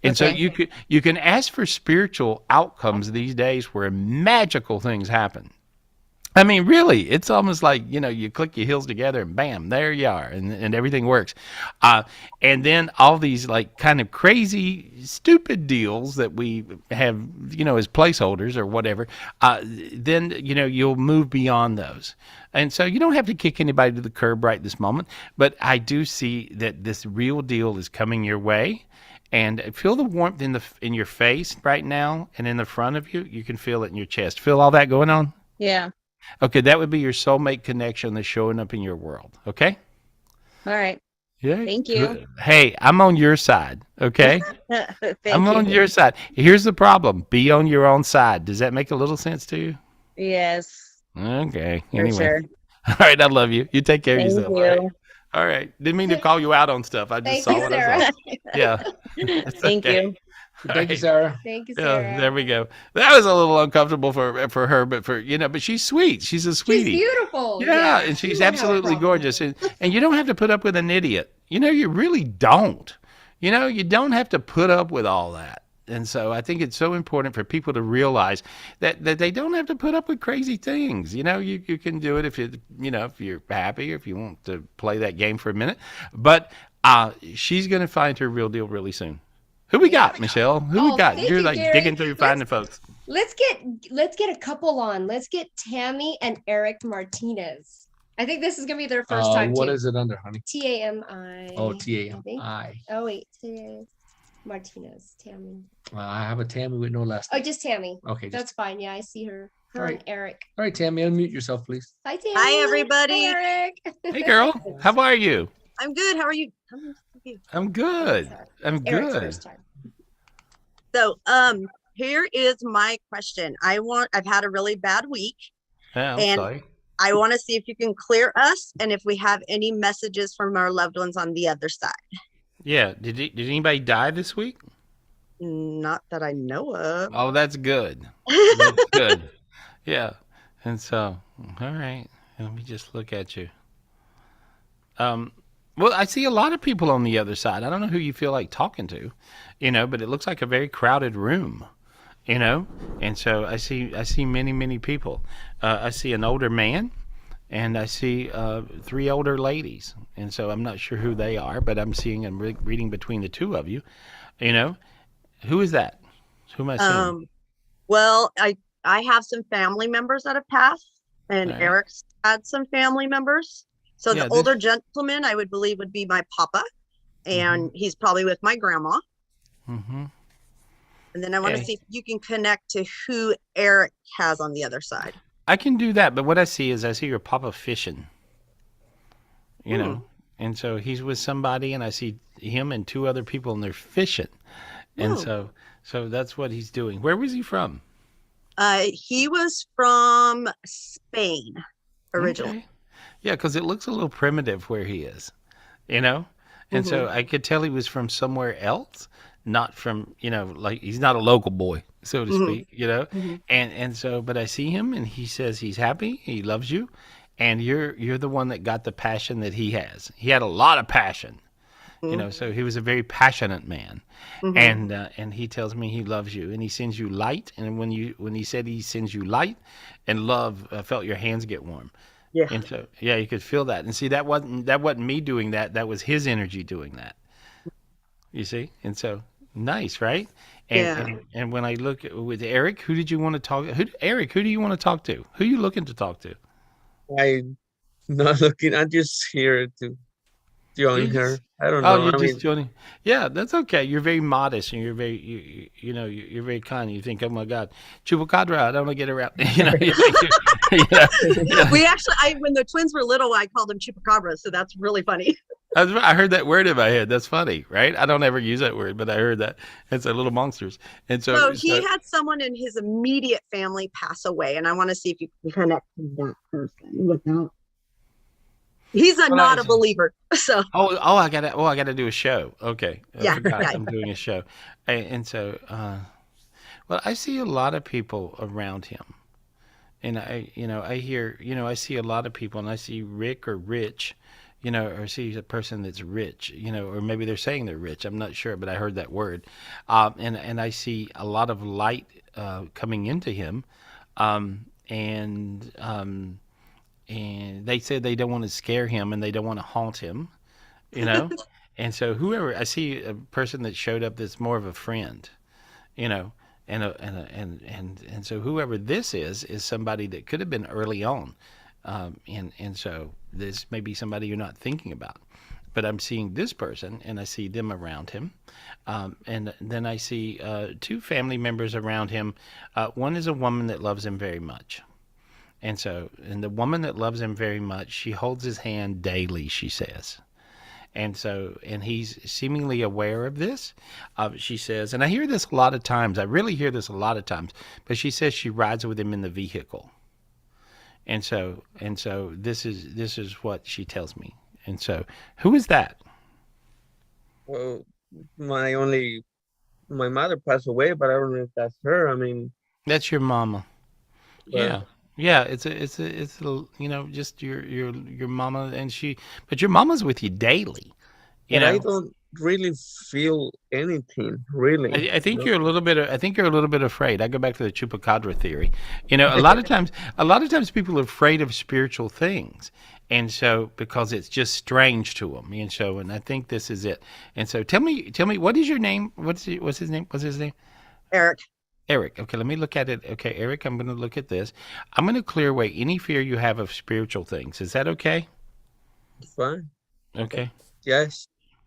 And so you can ask for spiritual outcomes these days where magical things happen. I mean, really, it's almost like, you click your heels together and bam, there you are, and everything works. And then all these like kind of crazy, stupid deals that we have, as placeholders or whatever, then, you'll move beyond those. And so you don't have to kick anybody to the curb right this moment, but I do see that this real deal is coming your way. And feel the warmth in your face right now and in the front of you. You can feel it in your chest. Feel all that going on? Yeah. Okay, that would be your soulmate connection that's showing up in your world. Okay? All right. Yeah. Thank you. Hey, I'm on your side. Okay? Thank you. On your side. Here's the problem. Be on your own side. Does that make a little sense to you? Yes. Okay. For Anyway. sure. All right, I love you. You take care of Thank yourself. you. All right. Didn't mean to call you out on stuff. I just Thank saw you, what Sarah. I saw. Yeah. It's Thank okay. you. Thank you, Sarah. Thank you, Sarah. Yeah, there we go. That was a little uncomfortable for her, but but she's sweet. She's a sweetie. She's beautiful. Yeah, and she's absolutely gorgeous. And you don't have to put up with an idiot. You really don't. You don't have to put up with all that. And so I think it's so important for people to realize that they don't have to put up with crazy things. You can do it if if you're happy or if you want to play that game for a minute. But she's going to find her real deal really soon. Who we got, Michelle? Who we got? thank You're you, like Gary. digging through finding folks. Let's get a couple on. Let's get Tammy and Eric Martinez. I think this is gonna be their first time. What too. is it under, honey? TAMI. Oh, I think. TAMI. Oh wait, Martinez, Tammy. I have a Tammy with no last Oh, name. just Tammy. Okay. That's fine. Yeah, I see her. Her All and right. Eric. All right, Tammy, unmute yourself, please. Hi, Tammy. Hi, everybody. Hi, Eric. Hey, girl. How are you? I'm good. How are you? I'm good. I'm Eric's good. first time. So, here is my question. I've had a really bad week. Yeah, I'm And- sorry. I want to see if you can clear us and if we have any messages from our loved ones on the other side. Yeah. Did anybody die this week? Not that I know of. Oh, that's good. That's good. Yeah. And so, all right. Let me just look at you. Well, I see a lot of people on the other side. I don't know who you feel like talking to, but it looks like a very crowded room, And so I see many, many people. I see an older man, and I see 3 older ladies. And so I'm not sure who they are, but I'm seeing and reading between the two of you. Who is that? Who am I seeing? Well, I have some family members that have passed, and All right. Eric's had some family members. So Yeah, the older gentleman, I would believe, would be my papa, and he's probably with my grandma. Mm-hmm. And then I want to Okay. see if you can connect to who Eric has on the other side. I can do that, but what I see your papa fishing. And so he's with somebody, and I see him and 2 other people, and they're fishing. And so that's what he's doing. Where was he from? He was from Spain originally. Okay. Yeah, because it looks a little primitive where he is, And so I could tell he was from somewhere else. not from, like he's not a local boy, so to Mhm. speak, and so, but I see him and he says he's happy, he loves you, and you're the one that got the passion that he has. He had a lot of passion, so he was a very passionate man. Mhm. And he tells me he loves you and he sends you light. And when he said he sends you light and love, I felt your hands get warm. Yeah. And so, yeah, you could feel that. And see, that wasn't me doing that. That was his energy doing that. You see? And so, nice, right? And Yeah. and when I look with Eric, who did you want to talk? Eric, who do you want to talk to? Who are you looking to talk to? I'm not looking. I'm just here to join You her. just, I don't oh, know. you're I just mean, joining. Yeah, that's okay. You're very modest and you're very, you're very kind. You think, oh my God, Chupacabra, I don't want to get around. You think, We actually, when the twins were little, I called them chupacabras, so that's really funny. I heard that word in my head. That's funny, right? I don't ever use that word, but I heard that. It's a little monsters. And So so, he had someone in his immediate family pass away, and I want to see if you can connect to that person without. He's not a believer, so I gotta do a show. Okay, I Yeah, forgot. yeah. I'm doing a show, and so, well, I see a lot of people around him, and I hear, I see a lot of people, and I see Rick or Rich, or see a person that's rich, or maybe they're saying they're rich. I'm not sure, but I heard that word, and I see a lot of light coming into him, and they said they don't want to scare him and they don't want to haunt him, you know. And so whoever I see a person that showed up that's more of a friend, you know, and so whoever this is somebody that could have been early on, and so this may be somebody you're not thinking about, but I'm seeing this person and I see them around him, and then I see two family members around him. One is a woman that loves him very much. And so, and the woman that loves him very much, she holds his hand daily, she says. And so, and he's seemingly aware of this. She says, and I hear this a lot of times. I really hear this a lot of times. But she says she rides with him in the vehicle. And so, this is what she tells me. And so, who is that? well, my mother passed away, but I don't know if that's her. I mean, That's your mama. but Yeah. Yeah, it's just your mama, but your mama's with you daily, you but I know. don't really feel anything, really. I think you're a little bit. I think you're a little bit afraid. I go back to the chupacabra theory. A lot of times people are afraid of spiritual things, and so because it's just strange to them, and I think this is it. And so tell me, what is your name? What's his name? What's his name? Eric. Eric. Okay, let me look at it. Okay, Eric, I'm going to look at this. I'm going to clear away any fear you have of spiritual things. Is that okay? Fine. Okay. Yes.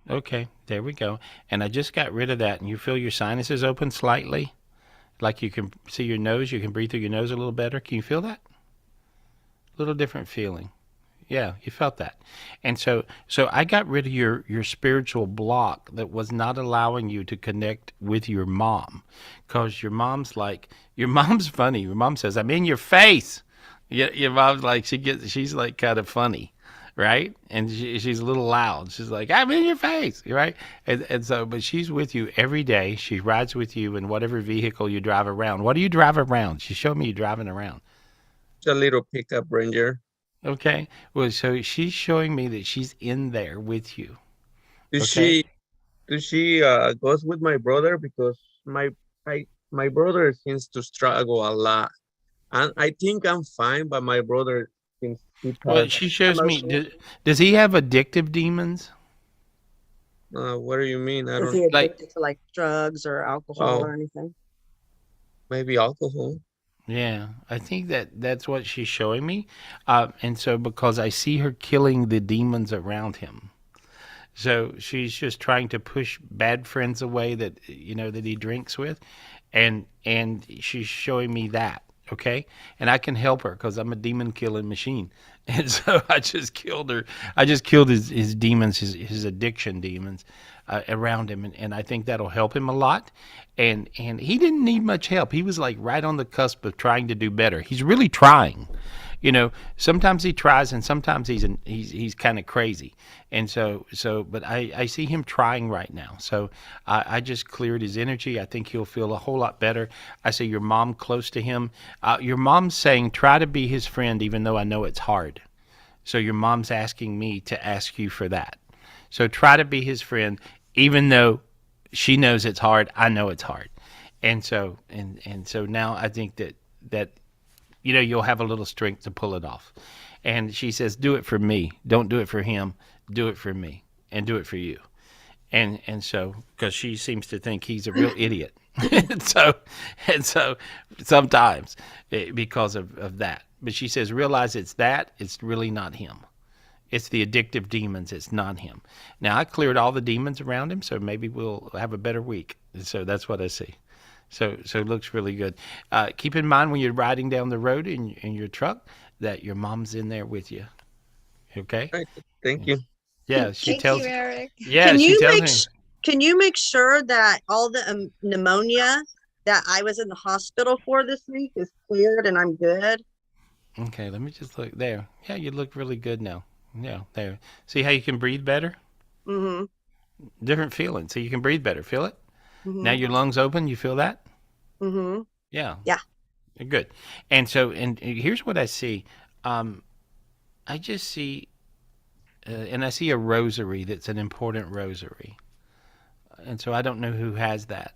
Okay, there we go. And I just got rid of that, and you feel your sinuses open slightly, like you can see your nose. You can breathe through your nose a little better. Can you feel that? A little different feeling. Yeah, you felt that. And so I got rid of your spiritual block that was not allowing you to connect with your mom, because your mom's funny. Your mom says, "I'm in your face." Your mom's like, she's like kind of funny, right? And she's a little loud. She's like, "I'm in your face," right? And so, but she's with you every day. She rides with you in whatever vehicle you drive around. What do you drive around? She showed me you driving around. It's a little pickup Ranger. Okay. Well, so she's showing me that she's in there with you. Does Okay. she goes with my brother, because my brother seems to struggle a lot, and I think I'm fine, but my brother seems to Well, have she shows me. emotional. Does he have addictive demons? What do you mean? I Is don't. he Like, addicted to like drugs or alcohol or Oh, anything? maybe alcohol. yeah, I think that's what she's showing me. And so because I see her killing the demons around him. So she's just trying to push bad friends away that that he drinks with, and she's showing me that. Okay, and I can help her because I'm a demon killing machine, And so I just killed her. I just killed his demons, his addiction demons around him. And I think that'll help him a lot. And he didn't need much help. He was like right on the cusp of trying to do better. He's really trying. You know, sometimes he tries and sometimes he's kind of crazy. And but I see him trying right now. So I just cleared his energy. I think he'll feel a whole lot better. I see your mom close to him. Your mom's saying, try to be his friend, even though I know it's hard. So your mom's asking me to ask you for that. So try to be his friend, even though she knows it's hard. I know it's hard. And so now I think that you know, you'll have a little strength to pull it off. And she says, do it for me. Don't do it for him. Do it for me and do it for you. And so, because she seems to think he's a real idiot. and so sometimes because of that. But she says, realize it's really not him. It's the addictive demons. It's not him. Now, I cleared all the demons around him, so maybe we'll have a better week. So that's what I see. So it looks really good. Keep in mind when you're riding down the road in your truck that your mom's in there with you. Okay? Right. Thank you. Yeah, she Thank tells you, Eric. Yeah, Can she you tells make me. can you make sure that all the pneumonia that I was in the hospital for this week is cleared and I'm good? Okay, let me just look there. Yeah, you look really good now. Yeah, there. See how you can breathe better? Mm-hmm. Different feeling. So you can breathe better. Feel it? Mm-hmm. Now your lungs open. You feel that? Mm-hmm. Yeah. Yeah. Good. And so, and here's what I see. I just see, and I see a rosary that's an important rosary. And so I don't know who has that,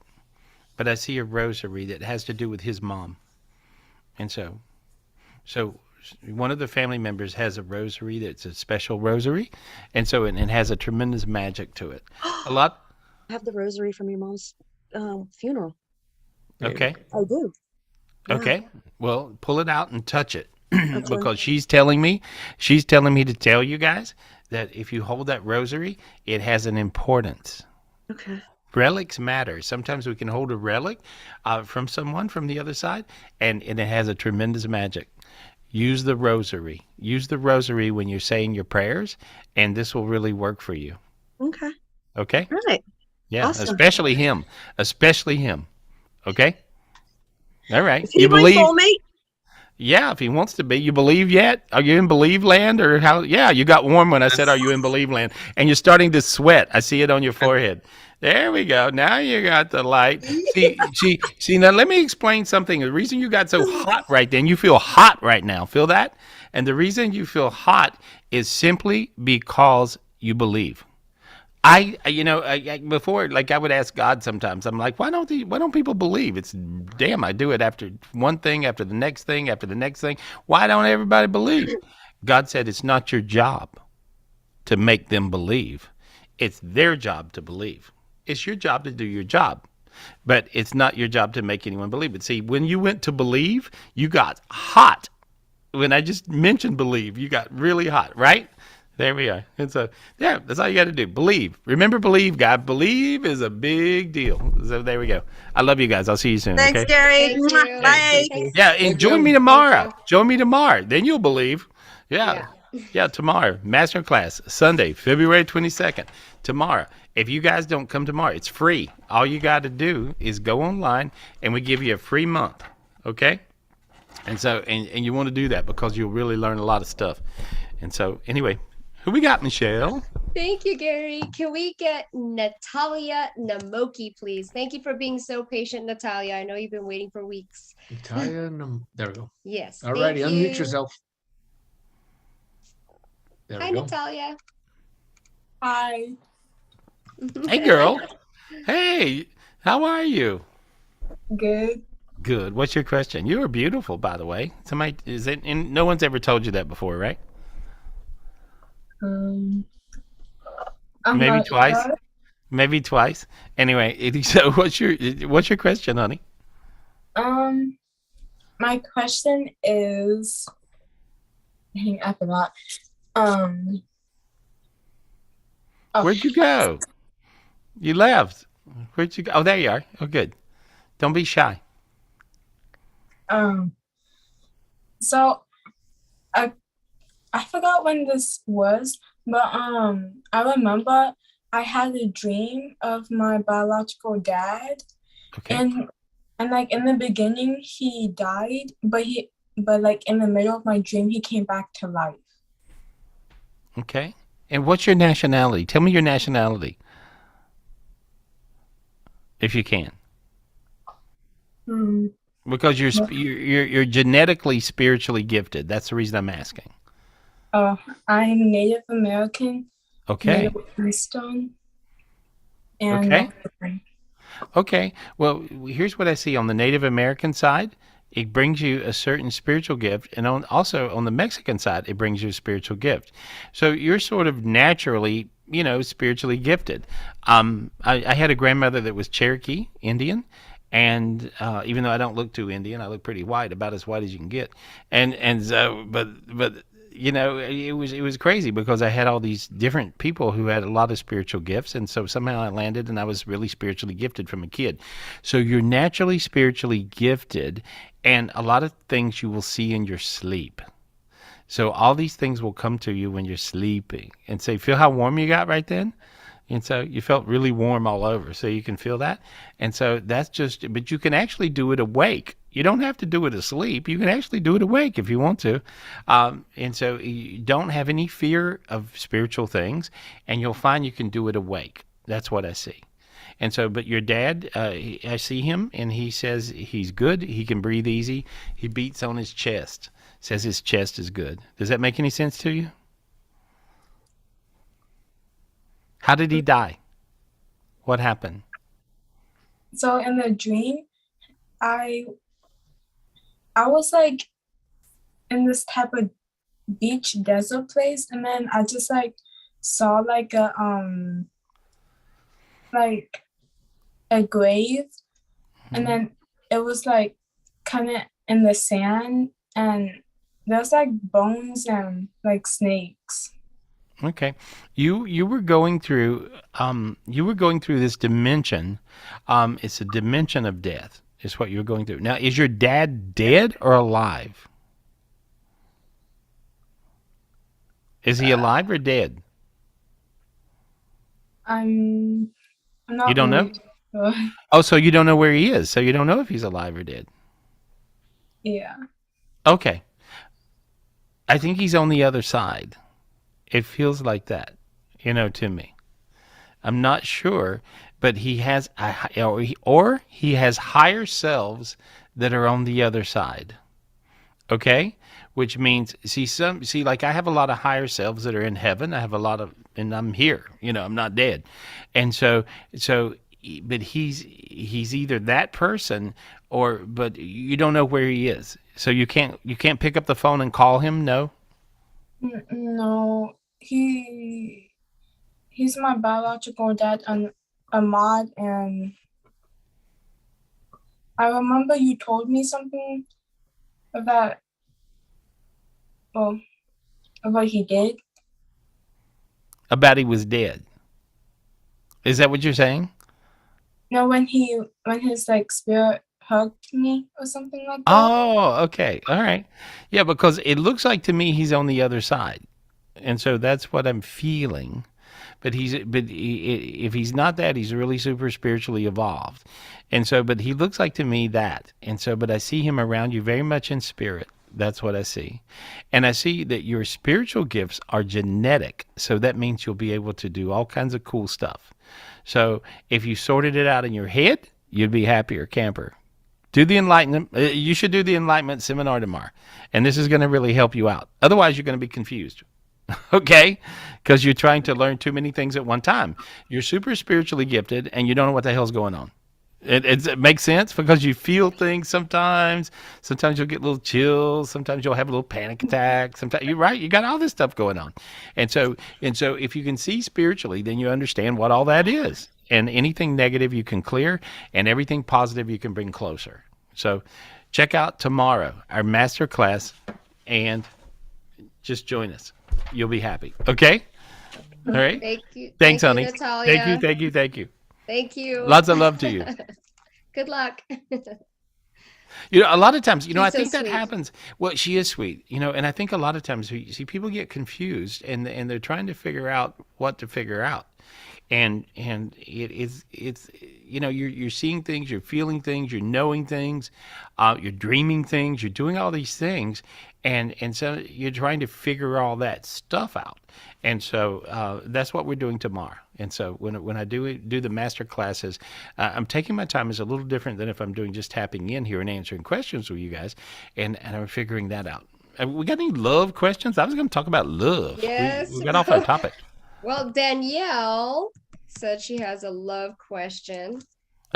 but I see a rosary that has to do with his mom. And so one of the family members has a rosary that's a special rosary. And so it has a tremendous magic to it. A lot. I have the rosary from your mom's funeral. Okay. I do. Yeah. Okay. Well, pull it out and touch it. Okay. Because she's telling me to tell you guys that if you hold that rosary, it has an importance. Okay. Relics matter. Sometimes we can hold a relic from someone from the other side, and it has a tremendous magic. Use the rosary. Use the rosary when you're saying your prayers, and this will really work for you. Okay. Okay? All right. Yeah, Awesome. especially him. Especially him. Okay? All right. Is he my soulmate? Yeah, if he wants to be. You believe yet? Are you in believe land or how? Yeah, you got warm when I said, are you in believe land? And you're starting to sweat. I see it on your forehead. There we go. Now you got the light. See, now let me explain something. The reason you got so hot right then, you feel hot right now. Feel that? And the reason you feel hot is simply because you believe. Before, like I would ask God sometimes, I'm like, why don't people believe? It's damn, I do it after one thing, after the next thing, after the next thing. Why don't everybody believe? God said it's not your job to make them believe. It's their job to believe. It's your job to do your job, but it's not your job to make anyone believe it. See, when you went to believe, you got hot. When I just mentioned believe, you got really hot, right? There we are. And so, yeah, that's all you got to do. Believe. Remember, believe, God. Believe is a big deal. So there we go. I love you guys. I'll see you soon. Thanks, okay? Gary. Thank you. Bye. Thanks. Yeah, and join me tomorrow. Join me tomorrow. Then you'll believe. Yeah. Yeah, tomorrow. Master class, Sunday, February 22nd. Tomorrow. If you guys don't come tomorrow, it's free. All you got to do is go online, and we give you a free month. Okay? And so, and you want to do that because you'll really learn a lot of stuff. And so, anyway. Who we got, Michelle? Thank you, Gary. Can we get Natalia Namoki, please? Thank you for being so patient, Natalia. I know you've been waiting for weeks. Natalia, there we go. Yes. All righty, thank unmute you. yourself. There Hi, we go. Natalia. Hi. Hey, girl. Hey, how are you? Good. Good. What's your question? You are beautiful, by the way. Somebody is it? And no one's ever told you that before, right? I'm Maybe not twice. sure. Maybe twice. Anyway, so what's your question, honey? My question is, dang, I forgot. Oh, Where'd you go? You left. Where'd you go? Oh, there you are. Oh, good. Don't be shy. So, I forgot when this was, but I remember I had a dream of my biological dad, Okay. and like in the beginning he died, but like in the middle of my dream he came back to life. Okay. And what's your nationality? Tell me your nationality, if you can. Hmm. Because you're genetically spiritually gifted. That's the reason I'm asking. I'm Native American, Okay. Middle Eastern, and Okay. Northern. Okay. Well, here's what I see on the Native American side. It brings you a certain spiritual gift, and also on the Mexican side, it brings you a spiritual gift. So you're sort of naturally, spiritually gifted. I had a grandmother that was Cherokee Indian, and even though I don't look too Indian, I look pretty white, about as white as you can get. And so, but it was crazy because I had all these different people who had a lot of spiritual gifts, and so somehow I landed, and I was really spiritually gifted from a kid. So you're naturally spiritually gifted, and a lot of things you will see in your sleep. So all these things will come to you when you're sleeping, and say, feel how warm you got right then. And so you felt really warm all over. So you can feel that. And so that's just, but you can actually do it awake. You don't have to do it asleep. You can actually do it awake if you want to. And so you don't have any fear of spiritual things, and you'll find you can do it awake. That's what I see. And so, but your dad, I see him, and he says he's good. He can breathe easy. He beats on his chest, says his chest is good. Does that make any sense to you? How did he die? What happened? So in the dream, I was like in this type of beach desert place, and then I just like saw like a grave, and then it was like kind of in the sand, and there's like bones and like snakes. Okay, you were going through this dimension. It's a dimension of death. Is what you're going through now. Is your dad dead or alive? Is he alive or dead? I'm not. You don't know? Sure. Oh, so you don't know where he is. So you don't know if he's alive or dead. Yeah. Okay. I think he's on the other side. It feels like that, to me. I'm not sure, but he has or he has higher selves that are on the other side. Okay? Which means like I have a lot of higher selves that are in heaven. I have a lot of, and I'm here, I'm not dead. And so but he's either that person but you don't know where he is. So you can't pick up the phone and call him, no? No, he's my biological dad, and Ahmad, and I remember you told me something about he did. About he was dead. Is that what you're saying? No, when his like spirit hugged me or something like that. Oh, okay. All right. Yeah, because it looks like to me he's on the other side. And so that's what I'm feeling. But if he's not that, he's really super spiritually evolved. And so, but he looks like to me that. And so, but I see him around you very much in spirit. That's what I see. And I see that your spiritual gifts are genetic. So that means you'll be able to do all kinds of cool stuff. So if you sorted it out in your head, you'd be happier camper. Do the Enlightenment. You should do the Enlightenment seminar tomorrow. And this is going to really help you out. Otherwise, you're going to be confused. Okay? Because you're trying to learn too many things at one time. You're super spiritually gifted, and you don't know what the hell's going on. It makes sense because you feel things sometimes. Sometimes you'll get little chills. Sometimes you'll have a little panic attack. Sometimes you're right. You got all this stuff going on. And so if you can see spiritually, then you understand what all that is. And anything negative you can clear, and everything positive you can bring closer. So check out tomorrow, our master class, and just join us. You'll be happy. Okay? All right? Thank you. Thanks, Thank you, honey. Natalia. Thank you. Thank you. Lots of love to you. Good luck. You know, a lot of times, you know, She's I think so that sweet. happens. Well, she is sweet, you know, and I think a lot of times you see people get confused and they're trying to figure out what to figure out. And it's you know, you're seeing things, you're feeling things, you're knowing things, you're dreaming things, you're doing all these things, and so you're trying to figure all that stuff out. And so that's what we're doing tomorrow. And so when I do the master classes, I'm taking my time. It's a little different than if I'm doing just tapping in here and answering questions with you guys, and I'm figuring that out. We got any love questions? I was going to talk about love. Yes. We got off our topic. Well, Danielle said she has a love question.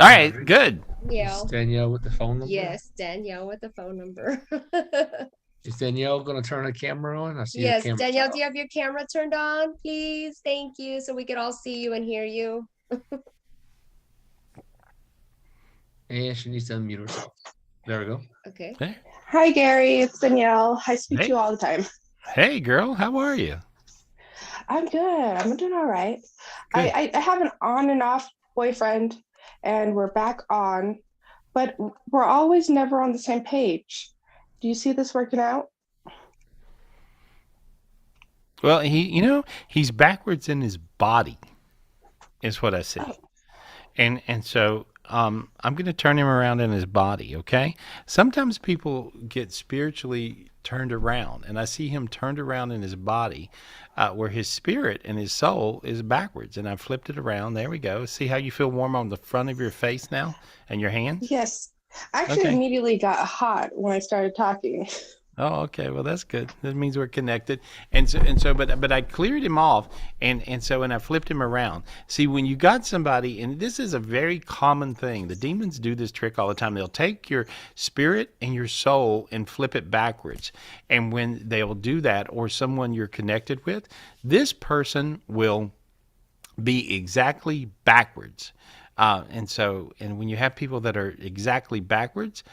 All right, good. Danielle. Is Danielle with the phone number? Yes, Danielle with the phone number. Is Danielle going to turn her camera on? I see her Yes, camera Danielle, turned do you have your camera turned on, please? Thank you, so we could all see you and hear you. And she needs to unmute herself. There we go. Okay. Hey, Hi, Gary. It's Danielle. I speak Hey. to you all the time. hey, girl, how are you? I'm good. I'm doing all right. Good. I have an on and off boyfriend, and we're back on, but we're always never on the same page. Do you see this working out? Well, he's backwards in his body, is what I see, Oh. and so I'm going to turn him around in his body. Okay. Sometimes people get spiritually turned around, and I see him turned around in his body, where his spirit and his soul is backwards. And I flipped it around. There we go. See how you feel warm on the front of your face now and your hands? Yes. I actually Okay. immediately got hot when I started talking. Oh, okay. Well, that's good. That means we're connected. But I cleared him off, and I flipped him around. See, when you got somebody, and this is a very common thing. The demons do this trick all the time. They'll take your spirit and your soul and flip it backwards. And when they'll do that, or someone you're connected with, this person will be exactly backwards. And when you have people that are exactly backwards,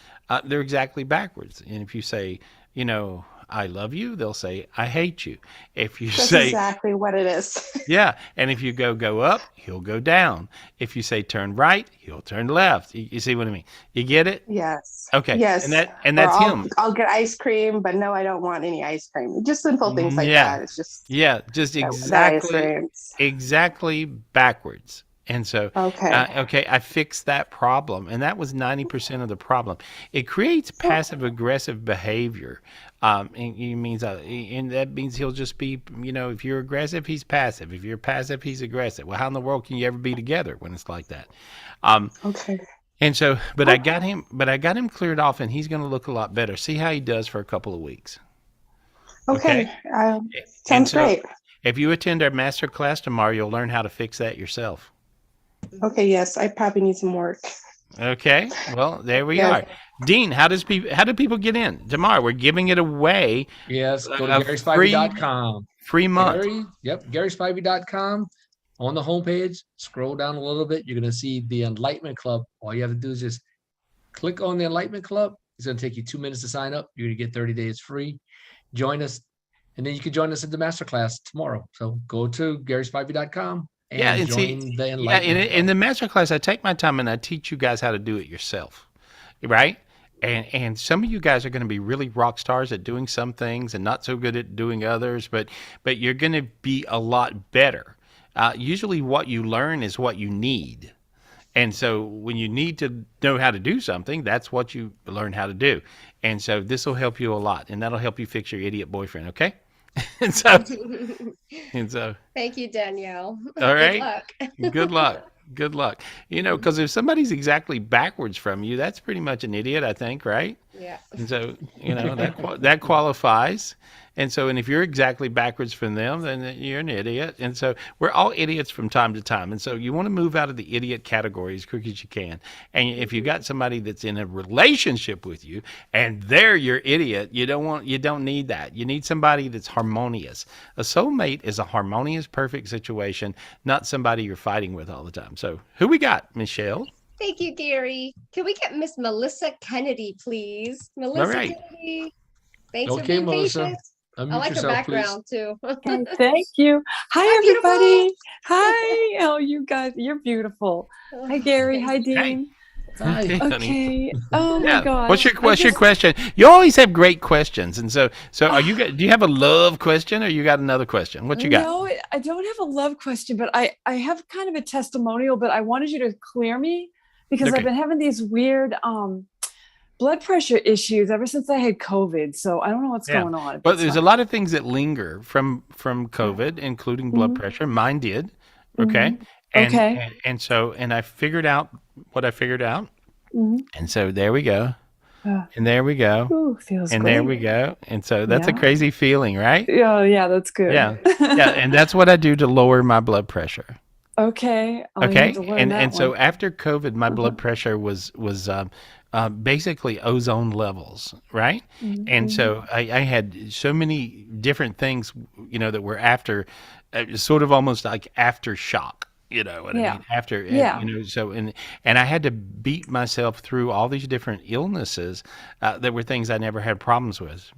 they're exactly backwards. And if you say, you know, I love you, they'll say, I hate you. If you That's say, exactly what it is. yeah, and if you go up, he'll go down. If you say turn right, he'll turn left. You see what I mean? You get it? Yes. Okay. Yes. And that's Or him. I'll get ice cream, but no, I don't want any ice cream. Just simple things like Yeah. that. It's just Yeah, just that exactly experience. backwards. And so, Okay. I fixed that problem, and that was 90% of the problem. It creates passive aggressive behavior, and that means he'll just be, you know, if you're aggressive, he's passive. If you're passive, he's aggressive. Well, how in the world can you ever be together when it's like that? Okay. And so, but I got him cleared off, and he's going to look a lot better. See how he does for a couple of weeks. Okay. And Sounds so, great. If you attend our master class tomorrow, you'll learn how to fix that yourself. Okay. Yes. I probably need some work. Okay. Well, there we Yes. are. Dean, how do people get in tomorrow? We're giving it away. Yes, go to a GarySpivey.com. free month. GarySpivey.com. On the homepage, scroll down a little bit. You're going to see the Enlightenment Club. All you have to do is just click on the Enlightenment Club. It's going to take you 2 minutes to sign up. You're going to get 30 days free. Join us, and then you can join us at the masterclass tomorrow. So go to GarySpivey.com. And join the Enlightenment. In the master class, I take my time and I teach you guys how to do it yourself, right? And some of you guys are going to be really rock stars at doing some things and not so good at doing others, but you're going to be a lot better. Usually what you learn is what you need. And so when you need to know how to do something, that's what you learn how to do. And so this will help you a lot, and that'll help you fix your idiot boyfriend, okay? and so Thank you, Danielle. all right. Good luck. Good luck. You know, because if somebody's exactly backwards from you, that's pretty much an idiot, I think, right? Yeah. And so, you know, that qualifies. And so, and if you're exactly backwards from them, then you're an idiot. And so we're all idiots from time to time. And so you want to move out of the idiot category as quick as you can. And if you got somebody that's in a relationship with you and they're your idiot, you don't need that. You need somebody that's harmonious. A soulmate is a harmonious, perfect situation, not somebody you're fighting with all the time. So who we got, Michelle? Thank you, Gary. Can we get Miss Melissa Kennedy, please? Melissa right. Kennedy. Thanks for Okay, being Melissa. patient. Unmute I like her yourself, background too. Thank you. Hi, Hi, beautiful. everybody. Hi. Oh, you guys, you're beautiful. Hi, Gary. Hi, Dean. Hi. Okay, honey. Okay. Oh my Yeah. gosh. What's your I just- question? You always have great questions, and so are you? Do you have a love question, or you got another question? What you got? No, I don't have a love question, but I have kind of a testimonial, but I wanted you to clear me because Okay. I've been having these weird blood pressure issues ever since I had COVID. So I don't know what's going on. But there's a lot of things that linger from COVID, including blood pressure. Mine did. Okay. And, Okay. and I figured out what I figured out. Mhm. And so there we go. Uh, And there we go. Ooh, feels And great. there we go. And so that's a Yeah. crazy feeling, right? Yeah, that's good. Yeah. Yeah. And that's what I do to lower my blood pressure. Okay. I'll Okay. need to learn And that so one. after COVID, my blood pressure was basically ozone levels, right? And so I had so many different things, that were after, sort of almost like aftershock. You know what I Yeah. mean? After, Yeah. so, and I had to beat myself through all these different illnesses that were things I never had problems with,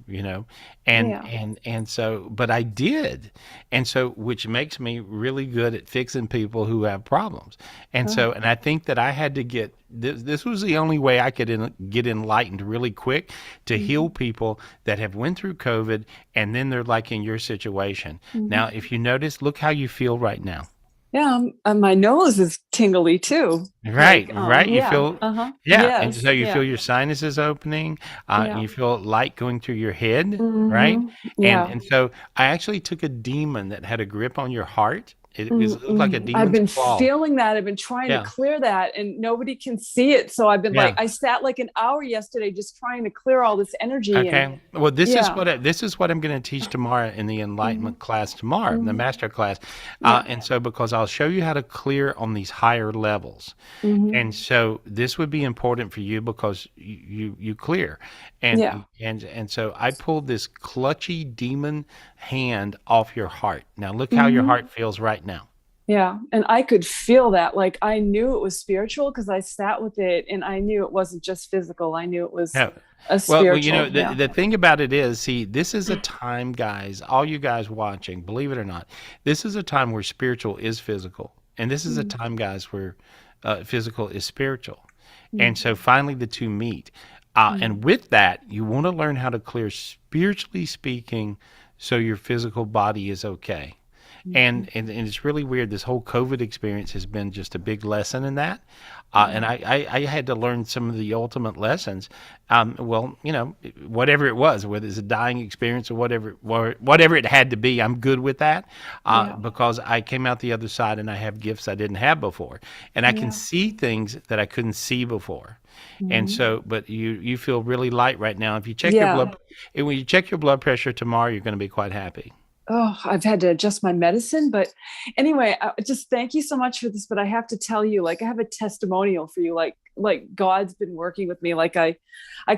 and so, but I did. And so, which makes me really good at fixing people who have problems. And so, and I think that I had to get, this was the only way I could get enlightened really quick to heal people that have went through COVID, and then they're like in your situation. Now, if you notice, look how you feel right now. Yeah, my nose is tingly too. Right, Like, right. You yeah, feel, uh-huh. yeah. And Yes, so you yeah. feel your sinuses opening, Yeah. you feel light going through your head, right? Yeah. And so I actually took a demon that had a grip on your heart. It looked like a demon's I've been claw. feeling that. I've been trying Yeah. to clear that, and nobody can see it. So I've been Yeah. like, I sat like an hour yesterday just trying to clear all this energy. Okay. And, Well, this is yeah. what I'm going to teach tomorrow in the Enlightenment class tomorrow, the master class. And so because I'll show you how to clear on these higher levels. And so this would be important for you because you clear. And Yeah. and so I pulled this clutchy demon hand off your heart. Now look how your heart feels right now. Yeah. And I could feel that. Like I knew it was spiritual because I sat with it and I knew it wasn't just physical. I knew it was Yeah. a spiritual. Well, the thing about it is, see, this is a time, guys, all you guys watching, believe it or not, this is a time where spiritual is physical. And this is a time, guys, where physical is spiritual. And so finally the two meet. And with that, you want to learn how to clear spiritually speaking so your physical body is okay. And it's really weird. This whole COVID experience has been just a big lesson in that. And I had to learn some of the ultimate lessons. Well, whatever it was, whether it's a dying experience or whatever it had to be, I'm good with that because I came out the other side and I have gifts I didn't have before. And I can see things that I couldn't see before. And so, but you feel really light right now. If you check when you check your blood pressure tomorrow, you're going to be quite happy. Oh, I've had to adjust my medicine, but anyway, just thank you so much for this. But I have to tell you, like, I have a testimonial for you. Like God's been working with me. Like I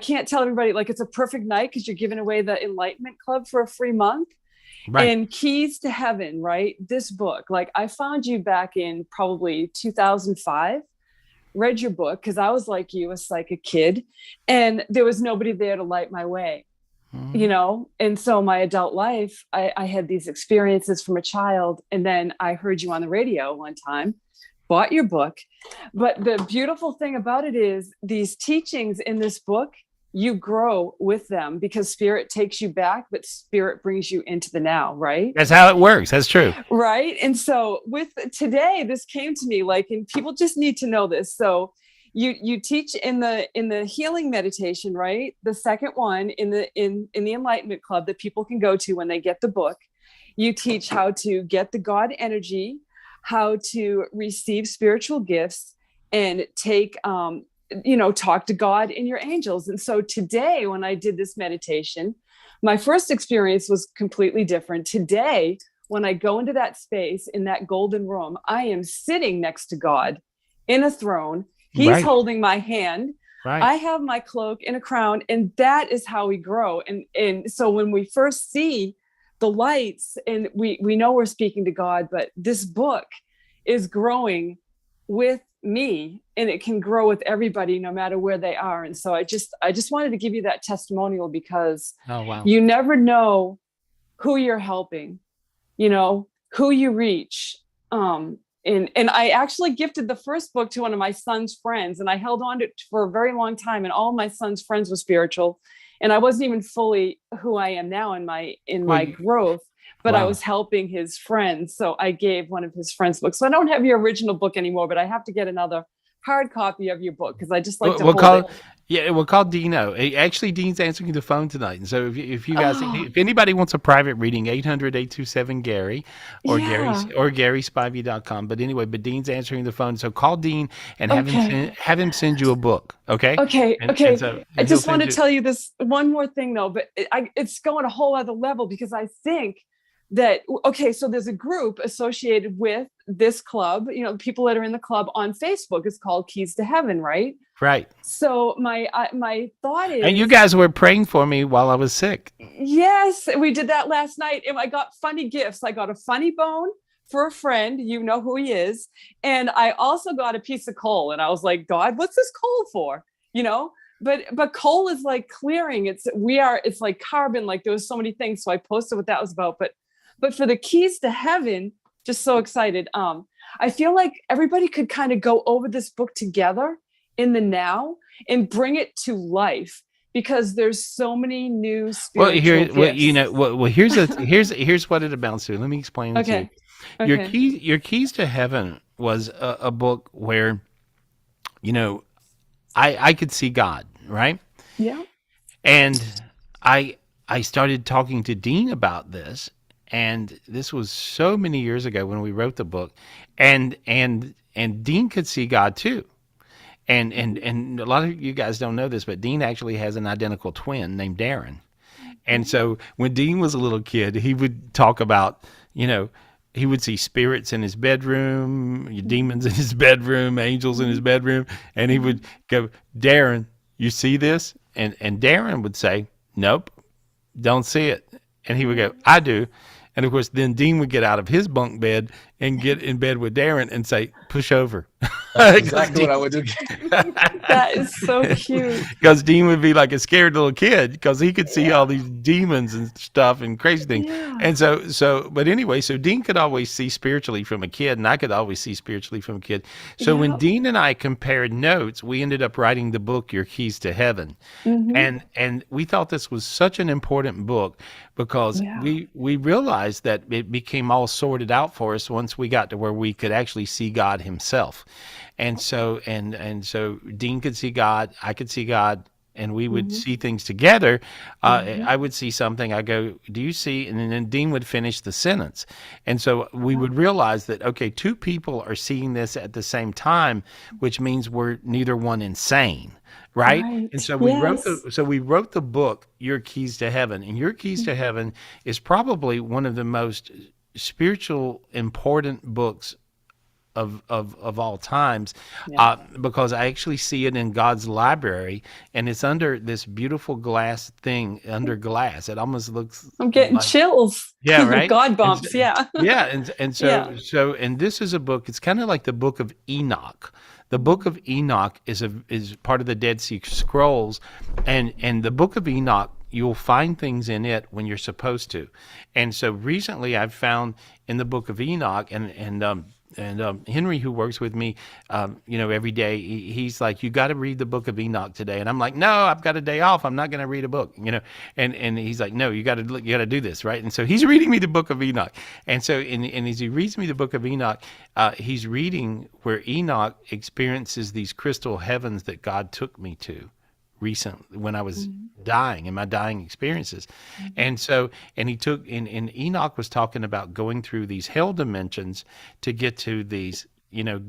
can't tell everybody, like, it's a perfect night because you're giving away the Enlightenment Club for a free month. Right. And Keys to Heaven, right? This book, like I found you back in probably 2005, read your book because I was like you, a psychic kid, and there was nobody there to light my way. And so my adult life, I had these experiences from a child, and then I heard you on the radio one time, bought your book. But the beautiful thing about it is these teachings in this book, you grow with them because spirit takes you back, but spirit brings you into the now, right? That's how it works. That's true. Right. And so with today, this came to me like, and people just need to know this. So you teach in the healing meditation, right? The second one in the Enlightenment Club that people can go to when they get the book. You teach how to get the God energy, how to receive spiritual gifts, and take talk to God and your angels. And so today, when I did this meditation, my first experience was completely different. Today, when I go into that space in that golden room, I am sitting next to God in a throne. He's holding my hand. Right. I have my cloak and a crown, and that is how we grow. And so when we first see the lights, and we know we're speaking to God, but this book is growing with me, and it can grow with everybody no matter where they are. And so I just wanted to give you that testimonial because you never know who you're helping, who you reach. and I actually gifted the first book to one of my son's friends, and I held on to it for a very long time. And all my son's friends were spiritual, and I wasn't even fully who I am now in my growth, but I was helping his friends. So I gave one of his friends' books. So I don't have your original book anymore, but I have to get another hard copy of your book because I just like to hold it. Yeah, we'll call Dino. Actually, Dean's answering the phone tonight. And so if you guys, if anybody wants a private reading, 800-827-GARY or GarySpivey.com. But anyway, but Dean's answering the phone. So call Dean and have him send you a book. Okay? Okay. And so I just want to tell you this one more thing, though, but it's going a whole other level because I think that, so there's a group associated with this club, people that are in the club on Facebook. It's called Keys to Heaven, right? Right. So my thought is, and you guys were praying for me while I was sick. Yes, we did that last night, and I got funny gifts. I got a funny bone for a friend, you know who he is, and I also got a piece of coal. And I was like, God, what's this coal for? But coal is like clearing. It's like carbon. Like there was so many things. So I posted what that was about. But for the Keys to Heaven, just so excited. I feel like everybody could kind of go over this book together in the now and bring it to life because there's so many new spiritual gifts. Here's what it amounts to. Let me explain it to you. Your Keys to Heaven was a book where, I could see God, right? Yeah. And I started talking to Dean about this, and this was so many years ago when we wrote the book, and Dean could see God too. And a lot of you guys don't know this, but Dean actually has an identical twin named Darren. And so when Dean was a little kid, he would talk about, he would see spirits in his bedroom, demons in his bedroom, angels in his bedroom. And he would go, Darren, you see this? And Darren would say, nope, don't see it. And he would go, I do. And of course, then Dean would get out of his bunk bed and get in bed with Darren and say, push over. That's exactly what I would do. That is so cute. Because Dean would be like a scared little kid because he could see all these demons and stuff and crazy things. Yeah. And but anyway, so Dean could always see spiritually from a kid, and I could always see spiritually from a kid. So when Dean and I compared notes, we ended up writing the book, Your Keys to Heaven. Mm-hmm. And we thought this was such an important book because we realized that it became all sorted out for us once we got to where we could actually see God himself. And so Dean could see God, I could see God, and we would see things together. I would see something, I go, do you see? And then Dean would finish the sentence. And so we would realize that, okay, two people are seeing this at the same time, which means we're neither one insane. Right? And so we wrote the book, Your Keys to Heaven. And Your Keys to Heaven is probably one of the most spiritual, important books of all times, because I actually see it in God's library, and it's under this beautiful glass thing, under glass. It almost looks. I'm getting chills. Yeah, right. God bumps. And this is a book. It's kind of like the Book of Enoch. The Book of Enoch is part of the Dead Sea Scrolls, and the Book of Enoch, you'll find things in it when you're supposed to. And so recently I've found in the Book of Enoch, and Henry, who works with me, every day, he's like, you got to read the Book of Enoch today. And I'm like, no, I've got a day off. I'm not going to read a book, and he's like, no, you got to do this. Right. And so he's reading me the Book of Enoch. And so, and as he reads me the Book of Enoch, he's reading where Enoch experiences these crystal heavens that God took me to recently when I was dying, in my dying experiences. And so, and Enoch was talking about going through these hell dimensions to get to these,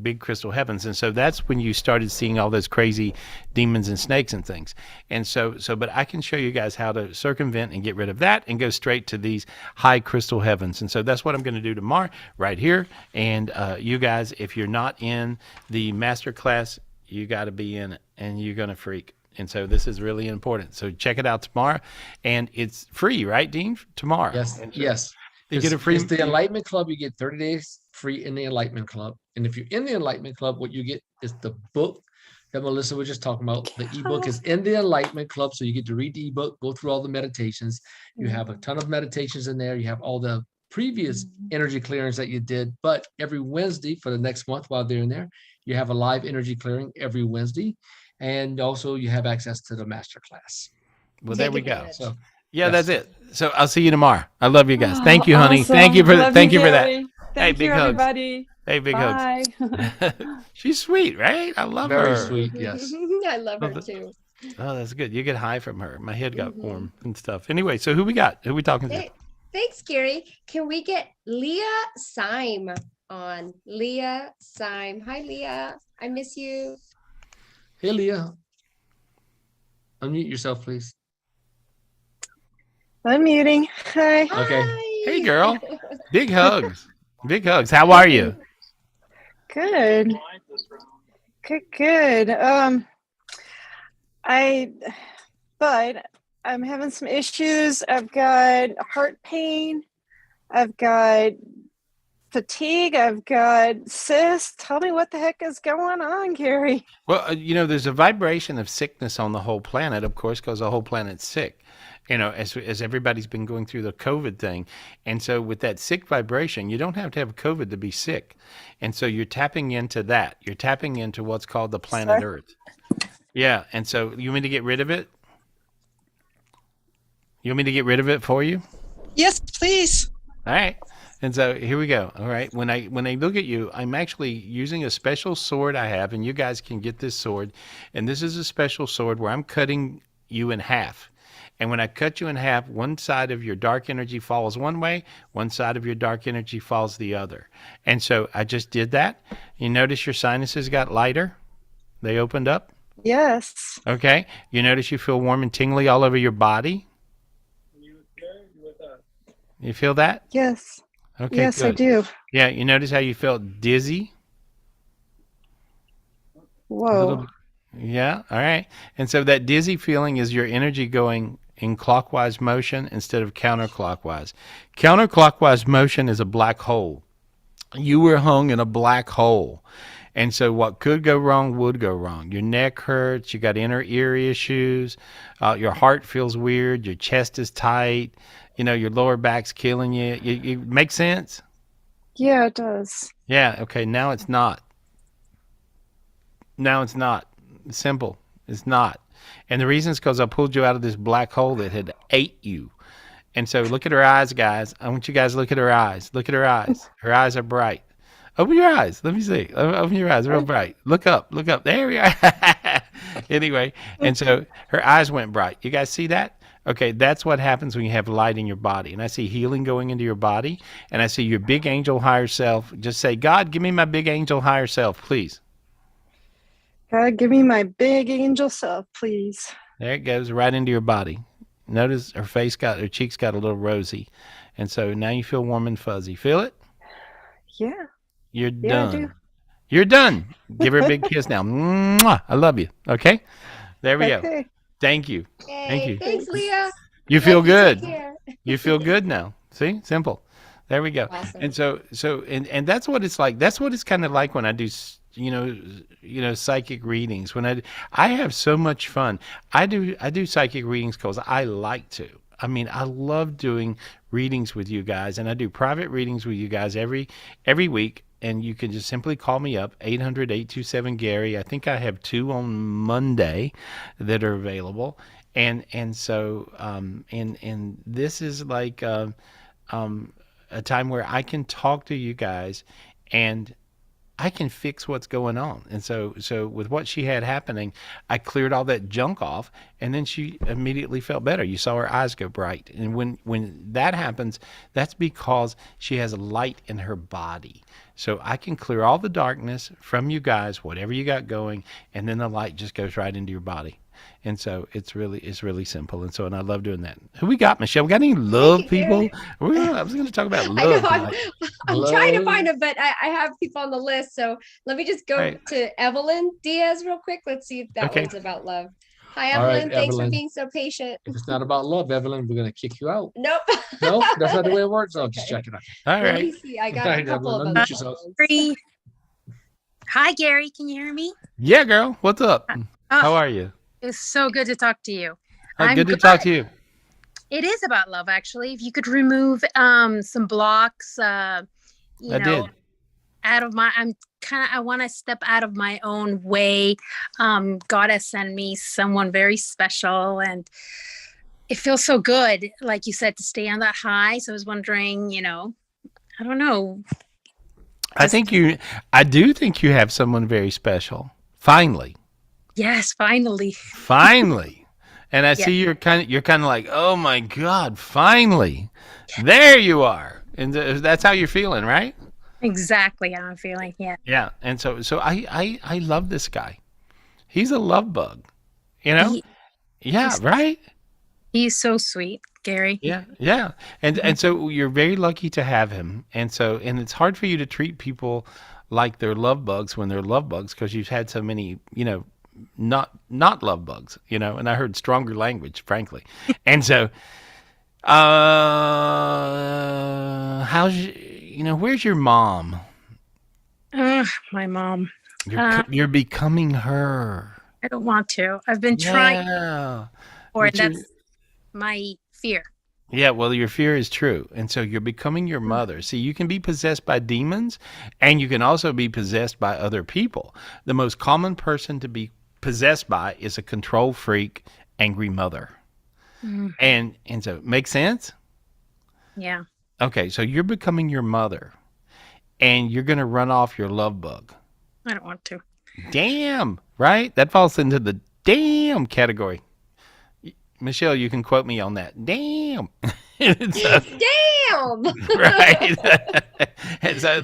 big crystal heavens. And so that's when you started seeing all those crazy demons and snakes and things. And but I can show you guys how to circumvent and get rid of that and go straight to these high crystal heavens. And so that's what I'm going to do tomorrow right here. And you guys, if you're not in the master class, you got to be in it, and you're going to freak. And so this is really important. So check it out tomorrow. And it's free, right, Dean? Tomorrow. Yes. Yes. You get a free. It's the Enlightenment Club. You get 30 days free in the Enlightenment Club. And if you're in the Enlightenment Club, what you get is the book that Melissa was just talking about. The ebook is in the Enlightenment Club. So you get to read the ebook, go through all the meditations. You have a ton of meditations in there. You have all the previous energy clearings that you did. But every Wednesday for the next month while they're in there, you have a live energy clearing every Wednesday. And also you have access to the master class. Well, there we go. So yeah, yes. that's it. So I'll see you tomorrow. I love you guys. Thank you, honey. Thank you for Love thank you for that. Gary. Hey, Thank big you, hugs. everybody. Hey, big Bye. hugs. She's sweet, right? I love Very her. sweet, yes. I love her too. Oh, that's good. You get high from her. My head got Mhm. warm and stuff. Anyway, so who we got? Who we talking to? Hey, thanks, Gary. Can we get Leah Syme on? Leah Syme. Hi, Leah. I miss you. Hey, Leah. Unmute yourself, please. Unmuting. Hi. Okay. Hey, girl. Big hugs. Big hugs. How are you? Good. Good. But I'm having some issues. I've got heart pain. I've got fatigue. I've got cysts. Tell me what the heck is going on, Gary. Well, there's a vibration of sickness on the whole planet, of course, because the whole planet's sick. As everybody's been going through the COVID thing. And so with that sick vibration, you don't have to have COVID to be sick. And so you're tapping into that. You're tapping into what's called the planet Earth. Yeah. And so you want me to get rid of it? You want me to get rid of it for you? Yes, please. All right. And so here we go. All right. When I look at you, I'm actually using a special sword I have, and you guys can get this sword. And this is a special sword where I'm cutting you in half. And when I cut you in half, one side of your dark energy falls one way, one side of your dark energy falls the other. And so I just did that. You notice your sinuses got lighter? They opened up? Yes. Okay. You notice you feel warm and tingly all over your body? You feel that? Yes. Okay. Yes, I good. do. Yeah. You notice how you felt dizzy? Whoa. Yeah. All right. And so that dizzy feeling is your energy going in clockwise motion instead of counterclockwise. Counterclockwise motion is a black hole. You were hung in a black hole. And so what could go wrong would go wrong. Your neck hurts. You got inner ear issues. Your heart feels weird. Your chest is tight. Your lower back's killing you. It makes sense? Yeah, it does. Yeah. Okay. Now it's not. Now it's not. It's simple. It's not. And the reason is because I pulled you out of this black hole that had ate you. And so look at her eyes, guys. I want you guys to look at her eyes. Look at her eyes. Her eyes are bright. Open your eyes. Let me see. Open your eyes real bright. Look up. Look up. There we are. Anyway, and so her eyes went bright. You guys see that? Okay, that's what happens when you have light in your body. And I see healing going into your body. And I see your big angel higher self. Just say, God, give me my big angel higher self, please. God, give me my big angel self, please. There it goes, right into your body. Notice her cheeks got a little rosy. And so now you feel warm and fuzzy. Feel it? Yeah. You're Yeah, I done. do. You're done. Give her a big kiss now. Mwah! I love you. Okay? There we go. Okay. Thank you. Thank you. Thanks, Leah. You feel Love you. good. Take care. You feel good now. See? Simple. There we go. Awesome. And so and that's what it's like. That's what it's kind of like when I do psychic readings. When I have so much fun. I do psychic readings because I like to. I mean, I love doing readings with you guys, and I do private readings with you guys every week. And you can just simply call me up, 800-827-GARY. I think I have 2 on Monday that are available. And so and this is like a time where I can talk to you guys and I can fix what's going on. And so with what she had happening, I cleared all that junk off, and then she immediately felt better. You saw her eyes go bright. And when that happens, that's because she has light in her body. So I can clear all the darkness from you guys, whatever you got going, and then the light just goes right into your body. And so it's really simple. And I love doing that. Who we got, Michelle? We got any love people? I was going to talk about love. I know, I'm Love. trying to find them, but I have people on the list. So let me just go Right. to Evelyn Diaz real quick. Let's see if that Okay. one's about love. Hi, All right, Evelyn. Thanks for Evelyn. being so patient. If it's not about love, Evelyn, we're going to kick you out. Nope. No, that's not the way it works. I'm just checking out. All Let me right. see. I got All a right, couple Evelyn, of them. unmute yourself. Hi, Gary. Can you hear me? Yeah, girl. What's up? How are you? It's so good to talk to you. Good I'm to talk to you. It is about love, actually. If you could remove some blocks, I know, did. out of my, I want to step out of my own way. God has sent me someone very special, and it feels so good, like you said, to stay on that high. So I was wondering, I don't know. I do think you have someone very special. Finally. Yes, finally. Finally. And I see you're kind of like, oh my God, finally, there you are, and that's how you're feeling, right? Exactly how I'm feeling. Yeah. Yeah, and so I love this guy. He's a love bug, yeah, right. He's so sweet, Gary. Yeah, and so you're very lucky to have him, and it's hard for you to treat people like they're love bugs when they're love bugs because you've had so many, not love bugs, and I heard stronger language, frankly. And so where's your mom? My mom. You're becoming her. I don't want to. I've been trying, that's my fear. Yeah, well, your fear is true. And so you're becoming your mother. See, you can be possessed by demons, and you can also be possessed by other people. The most common person to be possessed by is a control freak, angry mother. And so, make sense? Yeah. Okay, so you're becoming your mother, and you're going to run off your love bug. I don't want to. Damn, right? That falls into the damn category. Michelle, you can quote me on that. Damn. Damn. Right. And so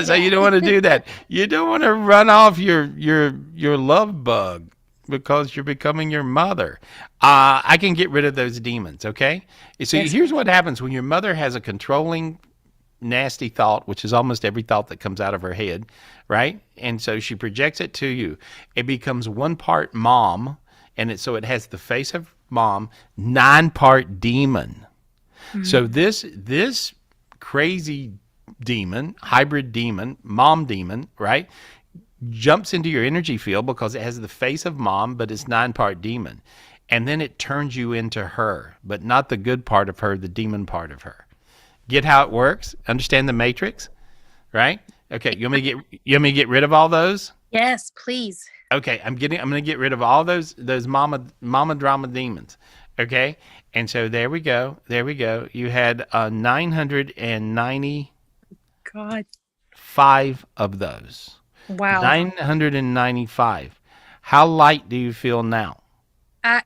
so you don't want to do that. You don't want to run off your love bug because you're becoming your mother. I can get rid of those demons, okay? So here's what happens when your mother has a controlling, nasty thought, which is almost every thought that comes out of her head, right? And so she projects it to you. It becomes 1 part mom, and it has the face of mom, 9-part demon. So this crazy demon, hybrid demon, mom demon, right, jumps into your energy field because it has the face of mom, but it's 9-part demon. And then it turns you into her, but not the good part of her, the demon part of her. Get how it works? Understand the matrix? Right? Okay, you want me to get rid of all those? Yes, please. Okay, I'm going to get rid of all those mama drama demons. Okay? And so there we go. You had 995 of those. Wow. 995. How light do you feel now?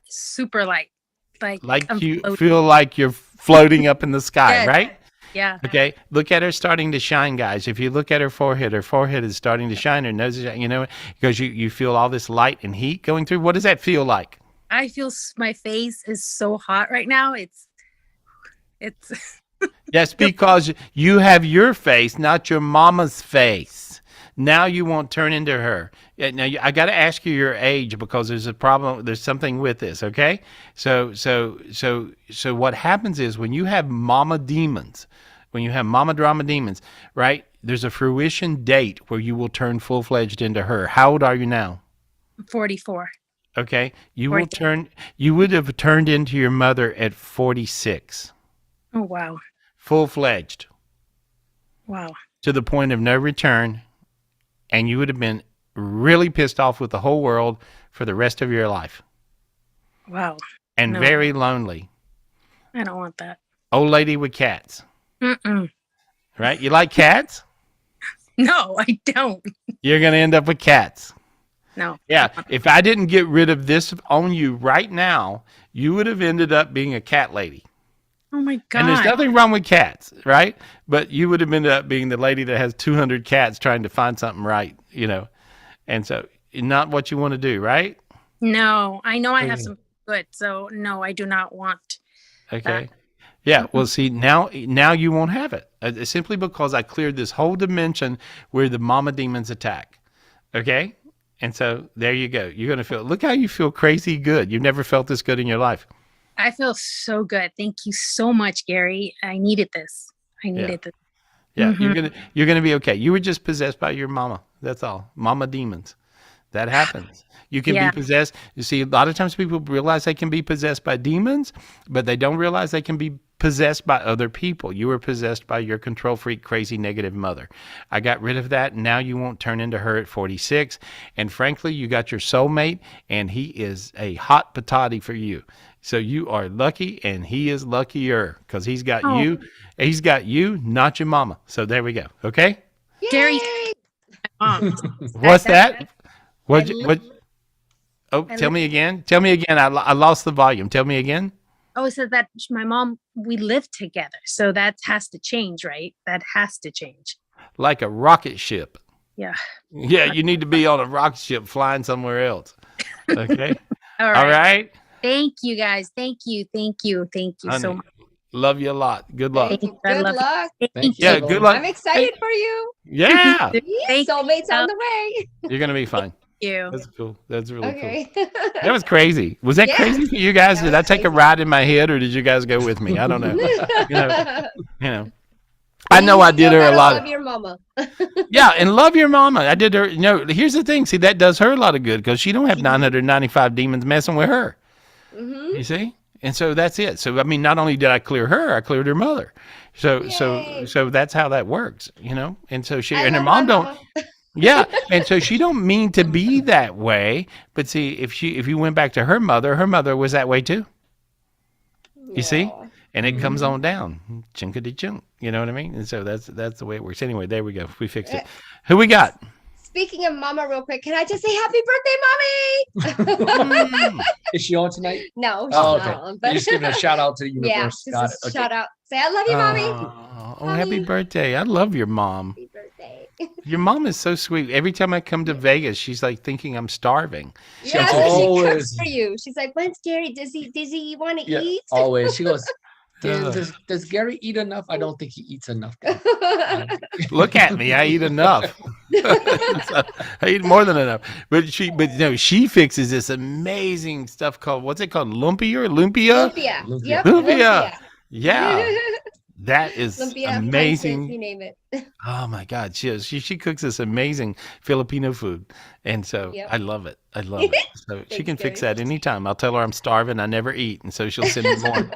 Super light. Like I'm you floating. feel like you're floating up in the sky, Yes. right? Yeah. Okay, look at her starting to shine, guys. If you look at her forehead is starting to shine. Her nose is, because you feel all this light and heat going through. What does that feel like? I feel my face is so hot right now. It's That's because you have your face, not your mama's face. Now you won't turn into her. Now I got to ask you your age because there's a problem. There's something with this. Okay, so what happens is when you have mama demons, when you have mama drama demons, right? There's a fruition date where you will turn full-fledged into her. How old are you now? 44. Okay, you would have turned into your mother at 46. Oh, wow. Full-fledged. Wow. To the point of no return, and you would have been really pissed off with the whole world for the rest of your life. Wow. And very lonely. I don't want that. Old lady with cats. Mm-mm. Right? You like cats? No, I don't. You're going to end up with cats. No. Yeah. If I didn't get rid of this on you right now, you would have ended up being a cat lady. Oh my God. And there's nothing wrong with cats, right? But you would have ended up being the lady that has 200 cats trying to find something right, And so not what you want to do, right? No, I know I have some good. So no, I do not want. Okay. Yeah. Well, see, now you won't have it simply because I cleared this whole dimension where the mama demons attack. Okay. And so there you go. You're going to look how you feel crazy good. You've never felt this good in your life. I feel so good. Thank you so much, Gary. I needed this. This. Yeah. Mm-hmm. You're going to be okay. You were just possessed by your mama. That's all. Mama demons. That happens. You can Yeah. be possessed. You see, a lot of times people realize they can be possessed by demons, but they don't realize they can be possessed by other people. You were possessed by your control freak, crazy, negative mother. I got rid of that. And now you won't turn into her at 46. And frankly, you got your soulmate, and he is a hot patati for you. So you are lucky, and he is luckier because he's got you. He's got you, not your mama. So there we go. Okay. Gary. What's that? What? Oh, I tell live- me again. Tell me again. I lost the volume. Tell me again. Oh, it says that my mom, we live together. So that has to change, right? That has to change. Like a rocket ship. Yeah. Yeah, you need to be on a rocket ship flying somewhere else. Okay. All All right. Thank you guys. Thank you. Thank you. Thank you so Honey, much. love you a lot. Good luck. Thank you. I Good love you. luck. Thank you. Yeah, good luck. I'm excited for you. Yeah, Thank Soulmate's on the way. you're gonna be fine. you. That's cool. That's really Okay. cool. That was crazy. Was that Yeah, crazy for you guys? that Did I was take a crazy. ride in my head, or did you guys go with me? I don't know. You know. I You know I did still her a gotta lot. Love your mama. Yeah, and love your mama. I did her. You know, here's the thing. See, that does her a lot of good because she don't have 995 demons messing with her. Mm-hmm. You see, and so that's it. So I mean, not only did I clear her, I cleared her mother. So Yay. so that's how that works. You know, and so she I and her love mom my don't. mama. Yeah, and so she don't mean to be that way. But see, if you went back to her mother was that way too. You see, Aw. and it comes on down, chinkity chunk. You know what I mean? And so that's the way it works. Anyway, there we go. We fixed it. Who we got? Speaking of mama, real quick, can I just say happy birthday, mommy? Is she on tonight? No, she's Oh, not okay. on. You're But just giving a shout out to the yeah, universe. just Got a it. Okay. shout out. Say I love you, mommy. Oh, happy birthday! I love your mom. Happy birthday. Your mom is so sweet. Every time I come to Vegas, she's like thinking I'm starving. Yeah, She so she cooks always- for you. She's like, when's Gary? Does he want to Yeah, eat? always. She goes, Ugh. does Gary eat enough? I don't think he eats enough. Look at me, I eat enough. So, I eat more than enough. But no, she fixes this amazing stuff called what's it called? Lumpia? Lumpia. Lumpia. Yep. Lumpia. Yeah. That is Lumpia, pancit, amazing. you name it. Oh my God, she cooks this amazing Filipino food, and so Yep. I love it. I love it. So she Thanks, can fix Gary. that anytime. I'll tell her I'm starving. I never eat, and so she'll send me more.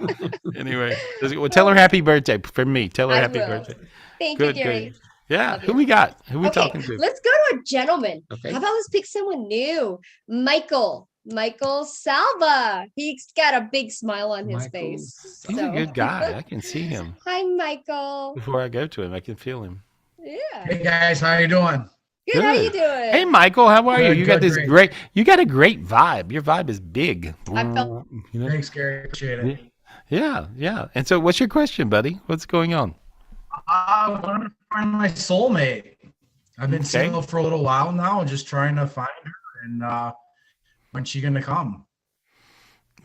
Anyway, well, tell her happy birthday from me. Tell her I happy will. birthday. Thank Good, you, Gary. good. Yeah, Love who you. we got? Who we Okay, talking to? let's go to a gentleman. Okay. How about let's pick someone new? Michael Salva. He's got a big smile on his Michael face. He's a good guy. I can see him Hi, Michael. before I go to him. I can feel him. Yeah. Hey guys, how you doing? Good. How you Good. doing? Hey, Michael, how are you? Good, You got good, this great. great. You got a great vibe. Your vibe is big. I felt- You know? Thanks, Gary. Appreciate it. Yeah, yeah. And so, what's your question, buddy? What's going on? I want to find my soulmate. I've been Okay. single for a little while now, just trying to find her. And when's she gonna come?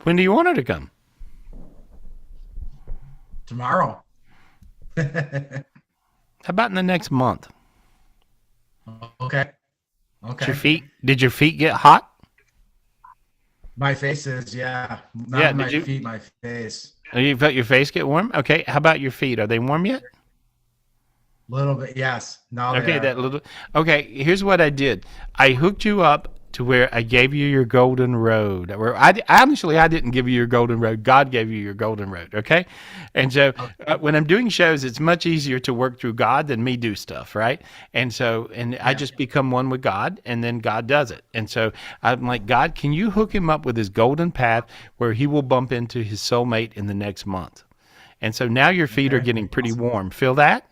When do you want her to come? Tomorrow. How about in the next month? Okay. Did your feet get hot? My face is, yeah. Not Yeah, my did you- feet, my face. You felt your face get warm? Okay. How about your feet? Are they warm yet? Little bit, yes. Now Okay, that little. Okay, here's what I did. I hooked you up to where I gave you your golden road. Where honestly, I didn't give you your golden road. God gave you your golden road. Okay, and so when I'm doing shows, it's much easier to work through God than me do stuff, right? And so, I just become one with God, and then God does it. And so I'm like, God, can you hook him up with his golden path where he will bump into his soulmate in the next month? And so now your feet are getting pretty warm. Feel that?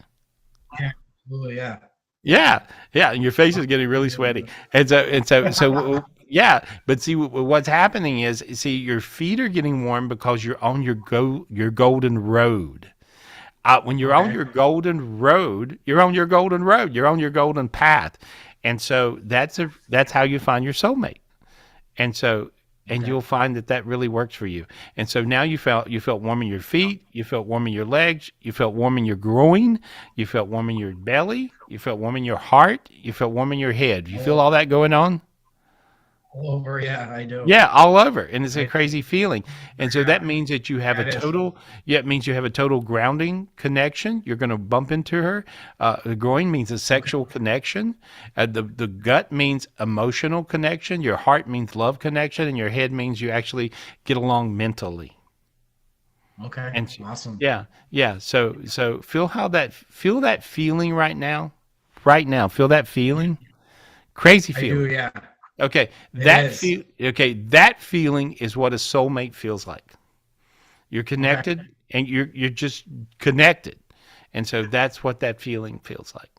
Yeah, absolutely, yeah. Yeah, yeah, and your face is getting really sweaty, and so yeah. But see, what's happening is, see, your feet are getting warm because you're on your golden road. When you're on your golden road, you're on your golden road. You're on your golden path, and so that's how you find your soulmate, and so. And you'll find that really works for you. And so now you felt warm in your feet, you felt warm in your legs, you felt warm in your groin, you felt warm in your belly, you felt warm in your heart, you felt warm in your head. You feel all that going on? All over, yeah, I do. Yeah, all over, and it's a crazy feeling. And so that means that you have a total. Yeah, it means you have a total grounding connection. You're going to bump into her. The groin means a sexual connection. The gut means emotional connection. Your heart means love connection, and your head means you actually get along mentally. Okay. And Awesome. yeah. So feel that feeling right now. Right now, feel that feeling. Crazy I feeling. do, yeah. Okay, It is. that feeling is what a soulmate feels like. You're connected, and you're just connected, and so that's what that feeling feels like.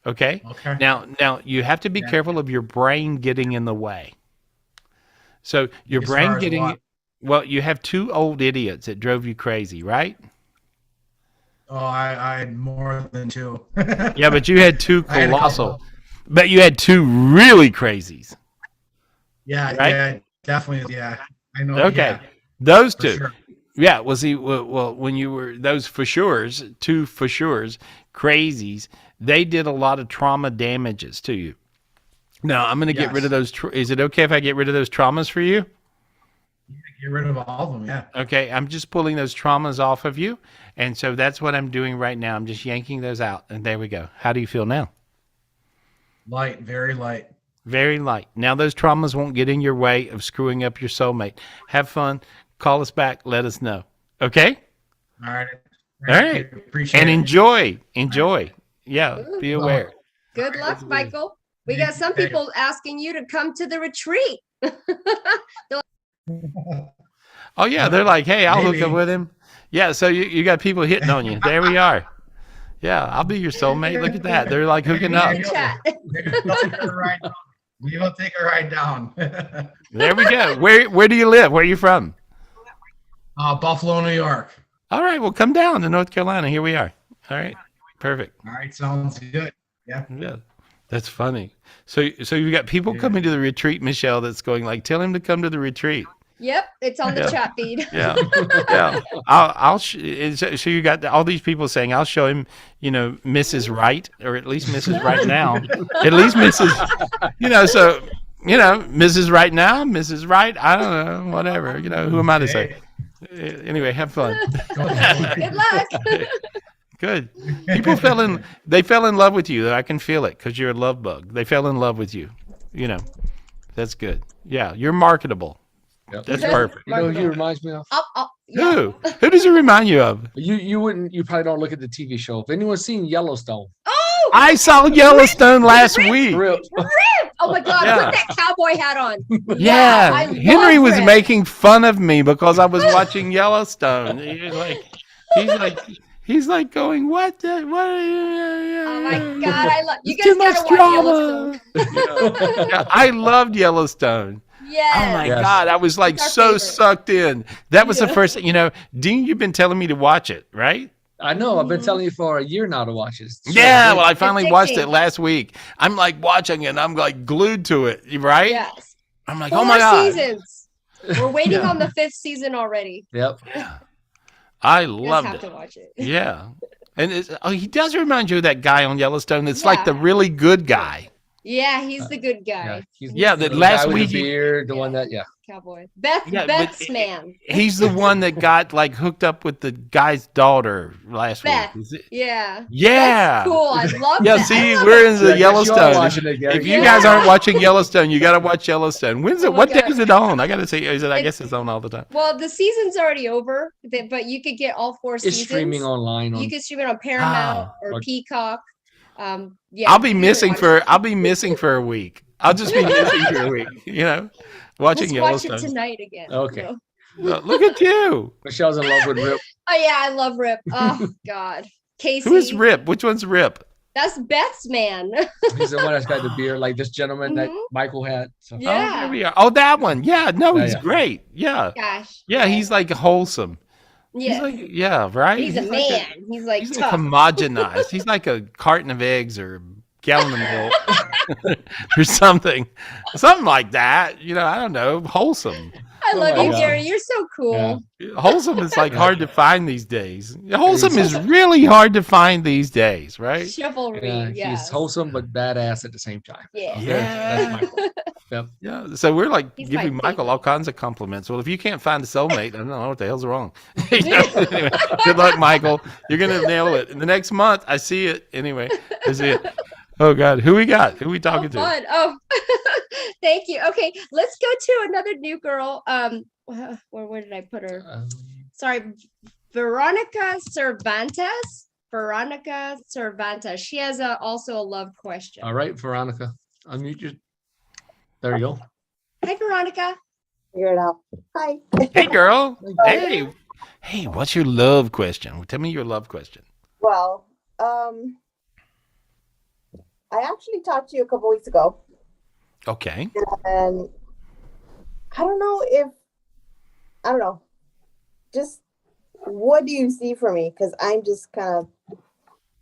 Okay. Okay. Now you have to be careful of your brain getting in the way. So your As brain far as getting what? well, you have two old idiots that drove you crazy, right? Oh, I had more than two. Yeah, but you had two I had a colossal. couple. But you had two really crazies. Yeah, Right? yeah, definitely. Yeah, I know. Okay, Yeah, those for two. sure. Yeah, well, see, well, when you were those for sures, two for sures, crazies, they did a lot of trauma damages to you. Now, I'm going to get rid of those. Is it okay if I get rid of those traumas for you? Get rid of all of them. Yeah. Okay, I'm just pulling those traumas off of you. And so that's what I'm doing right now. I'm just yanking those out. And there we go. How do you feel now? Light, very light. Very light. Now those traumas won't get in your way of screwing up your soulmate. Have fun. Call us back. Let us know. Okay? All right. All right. Appreciate And it. enjoy. Yeah, be aware. Good luck, Michael. We got some people asking you to come to the retreat. Oh, yeah. They're like, hey, I'll hook up Maybe. with him. Yeah, so you got people hitting on you. There we are. Yeah, I'll be your soulmate. Look at that. They're like hooking up. We will take a ride down. There we go. Where do you live? Where are you from? Buffalo, New York. All right, well, come down to North Carolina. Here we are. All right, perfect. All right, sounds good. Yeah. Yeah, that's funny. So you've got people coming to the retreat, Michelle, that's going like, tell him to come to the retreat. Yep, it's on the Yeah. chat feed. Yeah, yeah. So you got all these people saying, I'll show him, Mrs. Right, or at least Mrs. Right now. At least Mrs. Mrs. Right now, Mrs. Right. I don't know, whatever. Who am I to say? Anyway, have fun. Good luck. Good. People fell in love with you. I can feel it because you're a love bug. They fell in love with you. That's good. Yeah, you're marketable. Yep. That's perfect. You know who he reminds me of? Who? Who does he remind you of? You probably don't look at the TV show. If anyone's seen Yellowstone. Oh, I saw Yellowstone last week. Rip. Oh my God, Yeah. put that cowboy hat on. Yeah, I Henry love was Rip. making fun of me because I was watching Yellowstone. He's like going, what? Oh my God, I love you It's too guys. much Gotta watch drama. Yellowstone. Yeah, I loved Yellowstone. Yes. Oh my Yes. God, I was like It's our so favorite. sucked in. That was the first, Dean, you've been telling me to watch it, right? I know. I've been telling you for a year now to watch this. Yeah, well, I finally watched Addicting. it last week. I'm like watching it, and I'm like glued to it, right? Yes. I'm like, 4 oh my God. seasons. We're waiting Yeah. on the 5th season already. Yep. I You guys loved have it. to watch it. Yeah. And he does remind you of that guy on Yellowstone. It's like the really good guy. Yeah, he's the good guy. Yeah, that the last guy with week the beard, the one that Cowboy. Yeah, but Beth's man. he's the one that got like hooked up with the guy's daughter last Beth. week. Is it? Yeah. Yeah. That's cool. I love Yeah, that. see, I love we're that. in the Yeah, I guess you are Yellowstone. watching it, Gary. If you Yeah. guys aren't watching Yellowstone, you got to watch Yellowstone. When's it? Oh my What day God. is it on? I got to say, I guess it's on all the time. Well, the season's already over, but you could get all 4 It's seasons. streaming online. You can stream it on Paramount or Peacock. Yeah, I'll be you can missing watch for it. I'll be missing for a week. I'll just be missing for a week. Watching Let's watch it Yellowstone. tonight again. Okay. So- Look at you. Michelle's in love with Rip. Oh yeah, I love Rip. Oh God, Casey. Who is Rip? Which one's Rip? That's Beth's man. He's the one that's got the beard, like this gentleman that Mhm. Michael had. So. Oh, Yeah. there we are. Oh, that one. Yeah, no, Yeah, he's yeah. great. Yeah. Gosh. Yeah, he's like wholesome. Yeah. He's like, yeah, right? He's a like man. He's like He's tough. like homogenized. He's like a carton of eggs or a gallon of milk or something. Something like that. I don't know. Wholesome. I love my you, God. Gary. You're so cool. Wholesome is like hard to find these days. Wholesome is really hard to find these days, right? Chivalry. Yeah, Yeah. he's wholesome but badass at the same time. Yeah. Yeah. That's Michael. Yep. Yeah. So we're like He's giving my Michael all kinds of compliments. Well, if you can't find a soulmate, I don't know what the hell's wrong. You know? Anyway, good luck, Michael. You're gonna nail it. In the next month, I see it. Anyway, I see it. Oh God, who we got? Who we talking to? Fun. Oh, thank you. Okay, let's go to another new girl. Where did I put her? Sorry, Veronica Cervantes. Veronica Cervantes. She has also a love question. All right, Veronica, unmute your. There you go. Hi, Veronica. Figure it out. Hi. Hey, girl. Hey. Hey, what's your love question? Tell me your love question. Well, I actually talked to you a couple weeks ago, Okay. and I don't know. Just what do you see for me? Because I'm just kind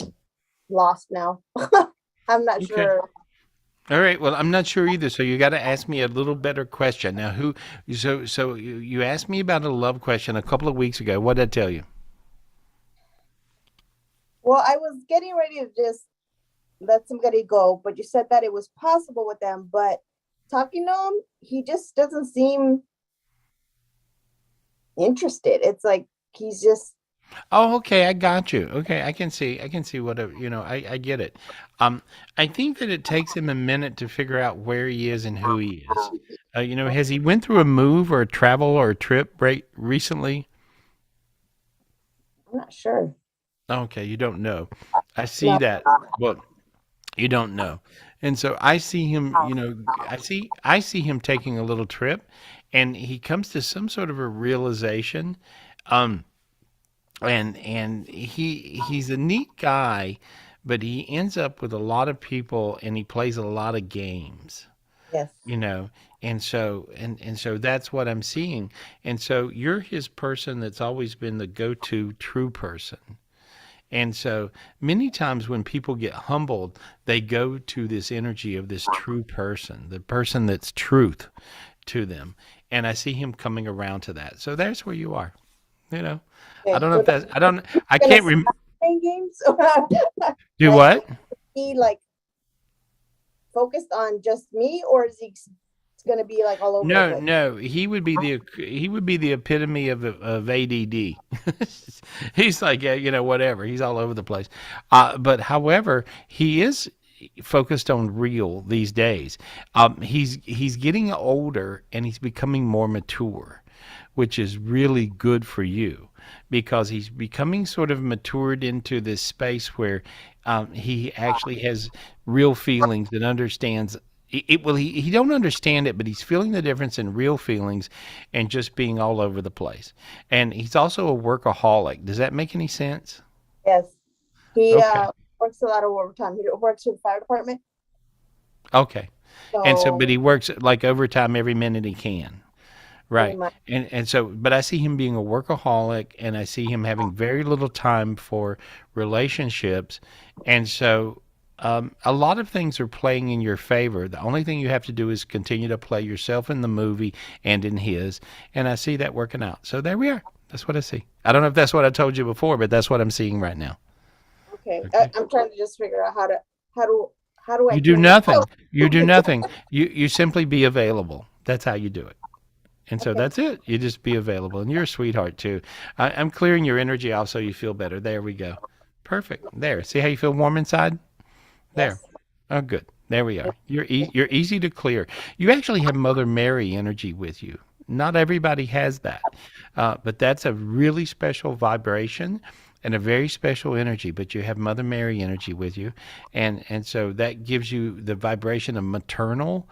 of lost now. I'm not sure. All right. Well, I'm not sure either. So you got to ask me a little better question. Now, so you asked me about a love question a couple of weeks ago. What did I tell you? Well, I was getting ready to just let somebody go, but you said that it was possible with them. But talking to him, he just doesn't seem interested. It's like he's just. Oh, okay. I got you. Okay. I can see what, I get it. I think that it takes him a minute to figure out where he is and who he is. Has he went through a move or a travel or a trip recently? I'm not sure. Okay. You don't know. I see that. Well, you don't know. And so I see him, I see him taking a little trip, and he comes to some sort of a realization. And he's a neat guy, but he ends up with a lot of people, and he plays a lot of games. Yes. And so that's what I'm seeing. And so you're his person that's always been the go-to true person. And so many times when people get humbled, they go to this energy of this true person, the person that's truth to them. And I see him coming around to that. So there's where you are. Okay, I don't know so if that's, I don't, I gonna can't remember. stop playing games. Do what? He like focused on just me, or is he going to be like all over? the place? No, he would be the epitome of ADD. He's like, whatever. He's all over the place. But however, he is focused on real these days. He's getting older, and he's becoming more mature, which is really good for you, because he's becoming sort of matured into this space where he actually has real feelings and understands it. Well, he don't understand it, but he's feeling the difference in real feelings and just being all over the place. And he's also a workaholic. Does that make any sense? Yes. He Okay. Works a lot of overtime. He works for the fire department. Okay. And so, So but he works like overtime every minute he can. pretty Right. much. And so, but I see him being a workaholic, and I see him having very little time for relationships. And so, a lot of things are playing in your favor. The only thing you have to do is continue to play yourself in the movie and in his. And I see that working out. So there we are. That's what I see. I don't know if that's what I told you before, but that's what I'm seeing right now. Okay. Okay. I'm trying to just figure out how do I You do do nothing. You do nothing. You simply be available. That's how you do it. And so Okay. that's it. You just be available. And you're a sweetheart, too. I'm clearing your energy off so you feel better. There we go. Perfect. There. See how you feel warm inside? There. Yes. Oh, good. There we are. You're easy to clear. You actually have Mother Mary energy with you. Not everybody has that. But that's a really special vibration and a very special energy. But you have Mother Mary energy with you. And so that gives you the vibration of maternal.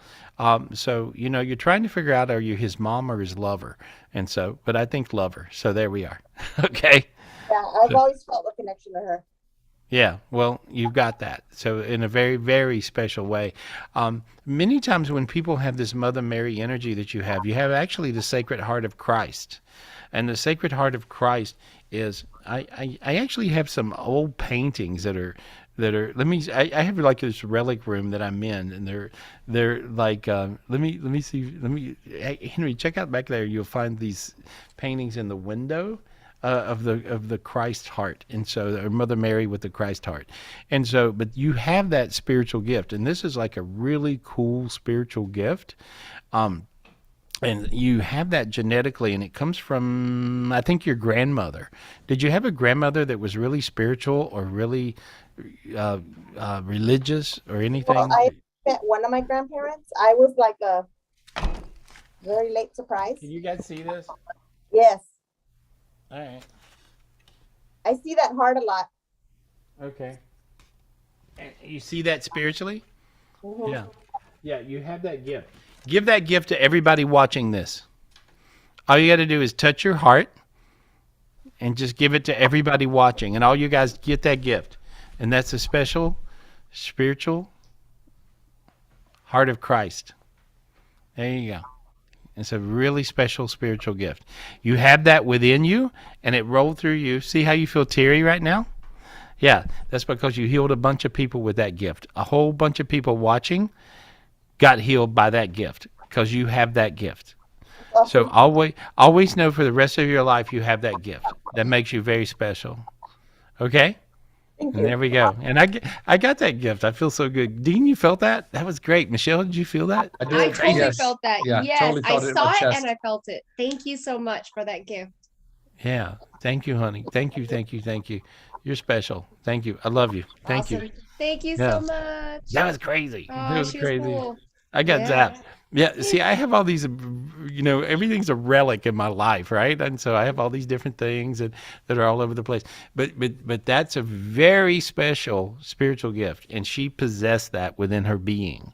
So, you're trying to figure out, are you his mom or his lover? And so, but I think lover. So there we are. Okay. Yeah, I've always felt a connection to her. Yeah, well, you've got that. So in a very, very special way. Many times when people have this Mother Mary energy that you have actually the Sacred Heart of Christ. And the Sacred Heart of Christ is, I actually have some old paintings that are, I have like this relic room that I'm in, and they're like, hey, Henry, check out back there. You'll find these paintings in the window. of the Christ heart, and so or Mother Mary with the Christ heart, and so but you have that spiritual gift, and this is like a really cool spiritual gift, and you have that genetically, and it comes from I think your grandmother. Did you have a grandmother that was really spiritual or really religious or anything? Well, I met one of my grandparents. I was like a very late surprise. Can you guys see this? Yes. All right. I see that heart a lot. Okay. And you see that spiritually? Mhm. Yeah. Yeah, you have that gift. Give that gift to everybody watching this. All you got to do is touch your heart and just give it to everybody watching. And all you guys get that gift. And that's a special spiritual heart of Christ. There you go. It's a really special spiritual gift. You have that within you, and it rolled through you. See how you feel teary right now? Yeah, that's because you healed a bunch of people with that gift. A whole bunch of people watching got healed by that gift because you have that gift. So always know for the rest of your life you have that gift. That makes you very special. Okay? Thank And you. there we go. And I got that gift. I feel so good. Dean, you felt that? That was great. Michelle, did you feel that? I I did. totally Yes. felt that. Yeah, Yes, totally I felt it in my saw it chest. and I felt it. Thank you so much for that gift. Yeah. Thank you, honey. Thank you, thank you, thank you. You're special. Thank you. I love you. Thank Awesome. you. Thank you Yeah. so much. That was crazy. Oh, It was she was crazy. cool. I got Yeah. zapped. Yeah, see, I have all these, everything's a relic in my life, right? And so I have all these different things that are all over the place. But that's a very special spiritual gift, and she possessed that within her being.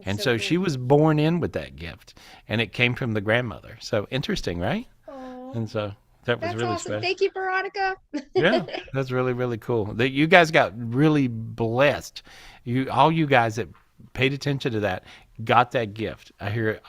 And so she was born in with that gift, and it came from the grandmother. So interesting, right? And so that was That's really awesome. special. Thank you, Veronica. Yeah, that's really, really cool. That you guys got really blessed. All you guys that paid attention to that got that gift. I heard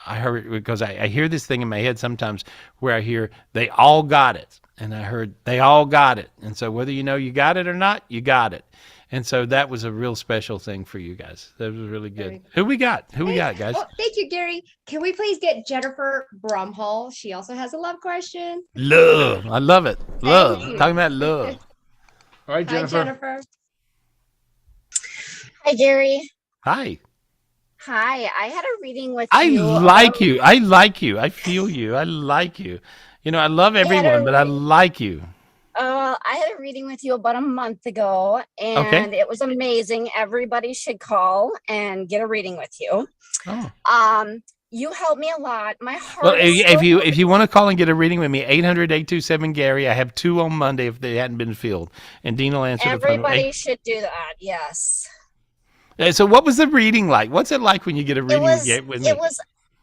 it because I hear this thing in my head sometimes where I hear they all got it, and I heard they all got it. And so whether you know you got it or not, you got it. And so that was a real special thing for you guys. That was really good. Who we got? Who we got, guys? Oh, thank you, Gary. Can we please get Jennifer Bromhall? She also has a love question. Love. I love it. Love. you. Talking about love. All right, Hi, Jennifer. Jennifer. Hi, Gary. Hi. Hi. I had a reading with I you. like you. I like you. I feel you. I like you. I love everyone, but I like you. I had a reading with you about a month ago, and Okay. it was amazing. Everybody should call and get a reading with you. Oh. You helped me a lot. My heart. Well, is if you want to call and get a reading with me, 800-827-GARY. I have 2 on Monday if they hadn't been filled, and Dean will answer the phone. Everybody should do that. Yes. So what was the reading like? What's it like when you get a reading with me?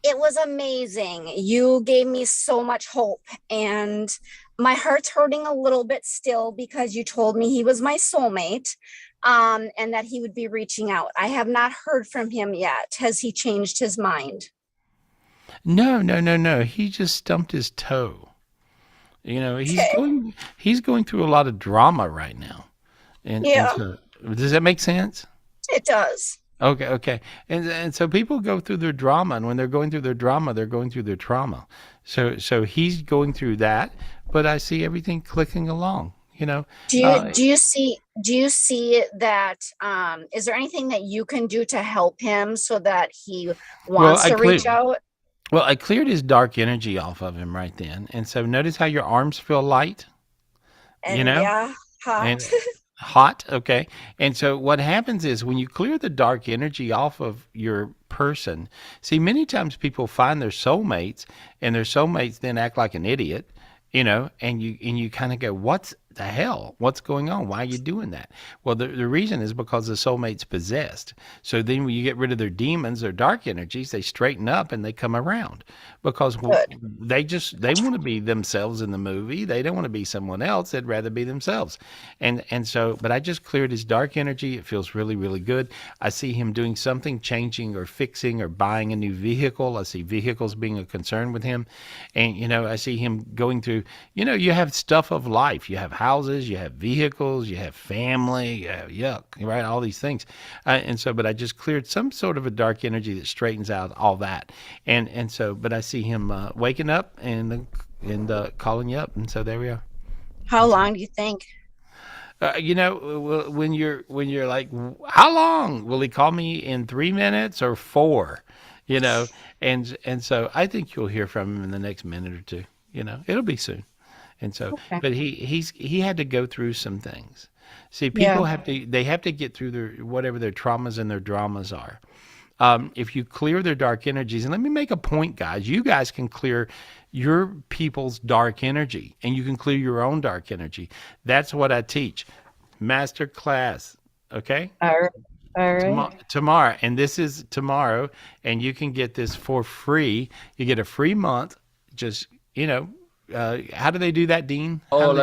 It was amazing. You gave me so much hope, and my heart's hurting a little bit still because you told me he was my soulmate, and that he would be reaching out. I have not heard from him yet. Has he changed his mind? No. He just stumped his toe. He's going through a lot of drama right now. And so, does that make sense? It does. Okay. And so people go through their drama, and when they're going through their drama, they're going through their trauma. So he's going through that, but I see everything clicking along. Do you see that? Is there anything that you can do to help him so that he wants to reach out? Well, I cleared his dark energy off of him right then, and so notice how your arms feel light. Yeah, hot. And hot, okay. And so what happens is when you clear the dark energy off of your person, see, many times people find their soulmates, and their soulmates then act like an idiot, and you kind of go, what's the hell? What's going on? Why are you doing that? Well, the reason is because the soulmate's possessed. So then when you get rid of their demons, their dark energies, they straighten up and they come around because they want to be themselves in the movie. They don't want to be someone else. They'd rather be themselves. And so, but I just cleared his dark energy. It feels really, really good. I see him doing something, changing or fixing or buying a new vehicle. I see vehicles being a concern with him. And, I see him going through, you have stuff of life. You have houses, you have vehicles, you have family, you have right? All these things. But I just cleared some sort of a dark energy that straightens out all that. But I see him waking up and calling you up. And so there we are. How long do you think? When you're like, how long will he call me in 3 minutes or 4? And so I think you'll hear from him in the next minute or two. It'll be soon. And so, Okay. but he had to go through some things. See, people have to get through whatever their traumas and their dramas are. If you clear their dark energies, and let me make a point, guys, you guys can clear your people's dark energy, and you can clear your own dark energy. That's what I teach. Master class, okay? All right. Tomorrow, and this is tomorrow, and you can get this for free. You get a free month. Just, how do they do that, Dean? Oh,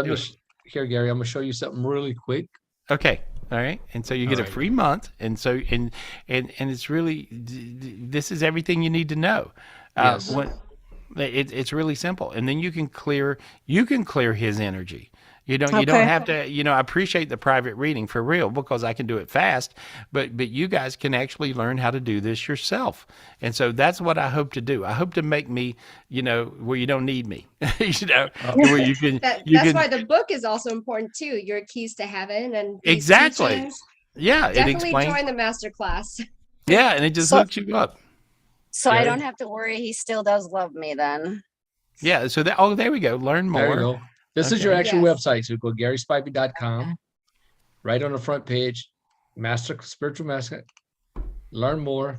here, Gary, I'm going to show you something really quick. Okay. All right. And so you get a free month. And so, and it's really, this is everything you need to know. Yes. It's really simple. And then you can clear his energy. You don't have to, I appreciate the private reading for real, because I can do it fast, but you guys can actually learn how to do this yourself. And so that's what I hope to do. I hope to make me, where you don't need me, where you can. That's why the book is also important too. Your keys to heaven and these exactly. teachings. Yeah. Definitely join the master class. Yeah. And it just hooks you up. So I don't have to worry. He still does love me then. Yeah. So there we go. Learn more. There you go. This is your actual website. So go GarySpivey.com. Right on the front page, Spiritual Master. Learn more.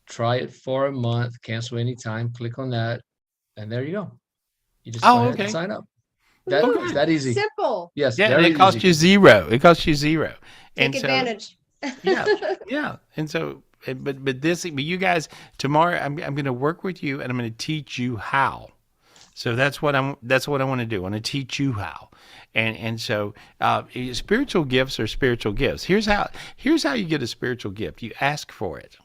Try it for a month. Cancel anytime. Click on that, and there you go. You just go ahead and sign up. It's that easy. Simple. Yes. Yeah. And it costs you zero. Take advantage. Yeah. And so, but you guys, tomorrow I'm going to work with you, and I'm going to teach you how. So that's what I want to do. I want to teach you how. And so spiritual gifts are spiritual gifts. Here's how you get a spiritual gift. You ask for it.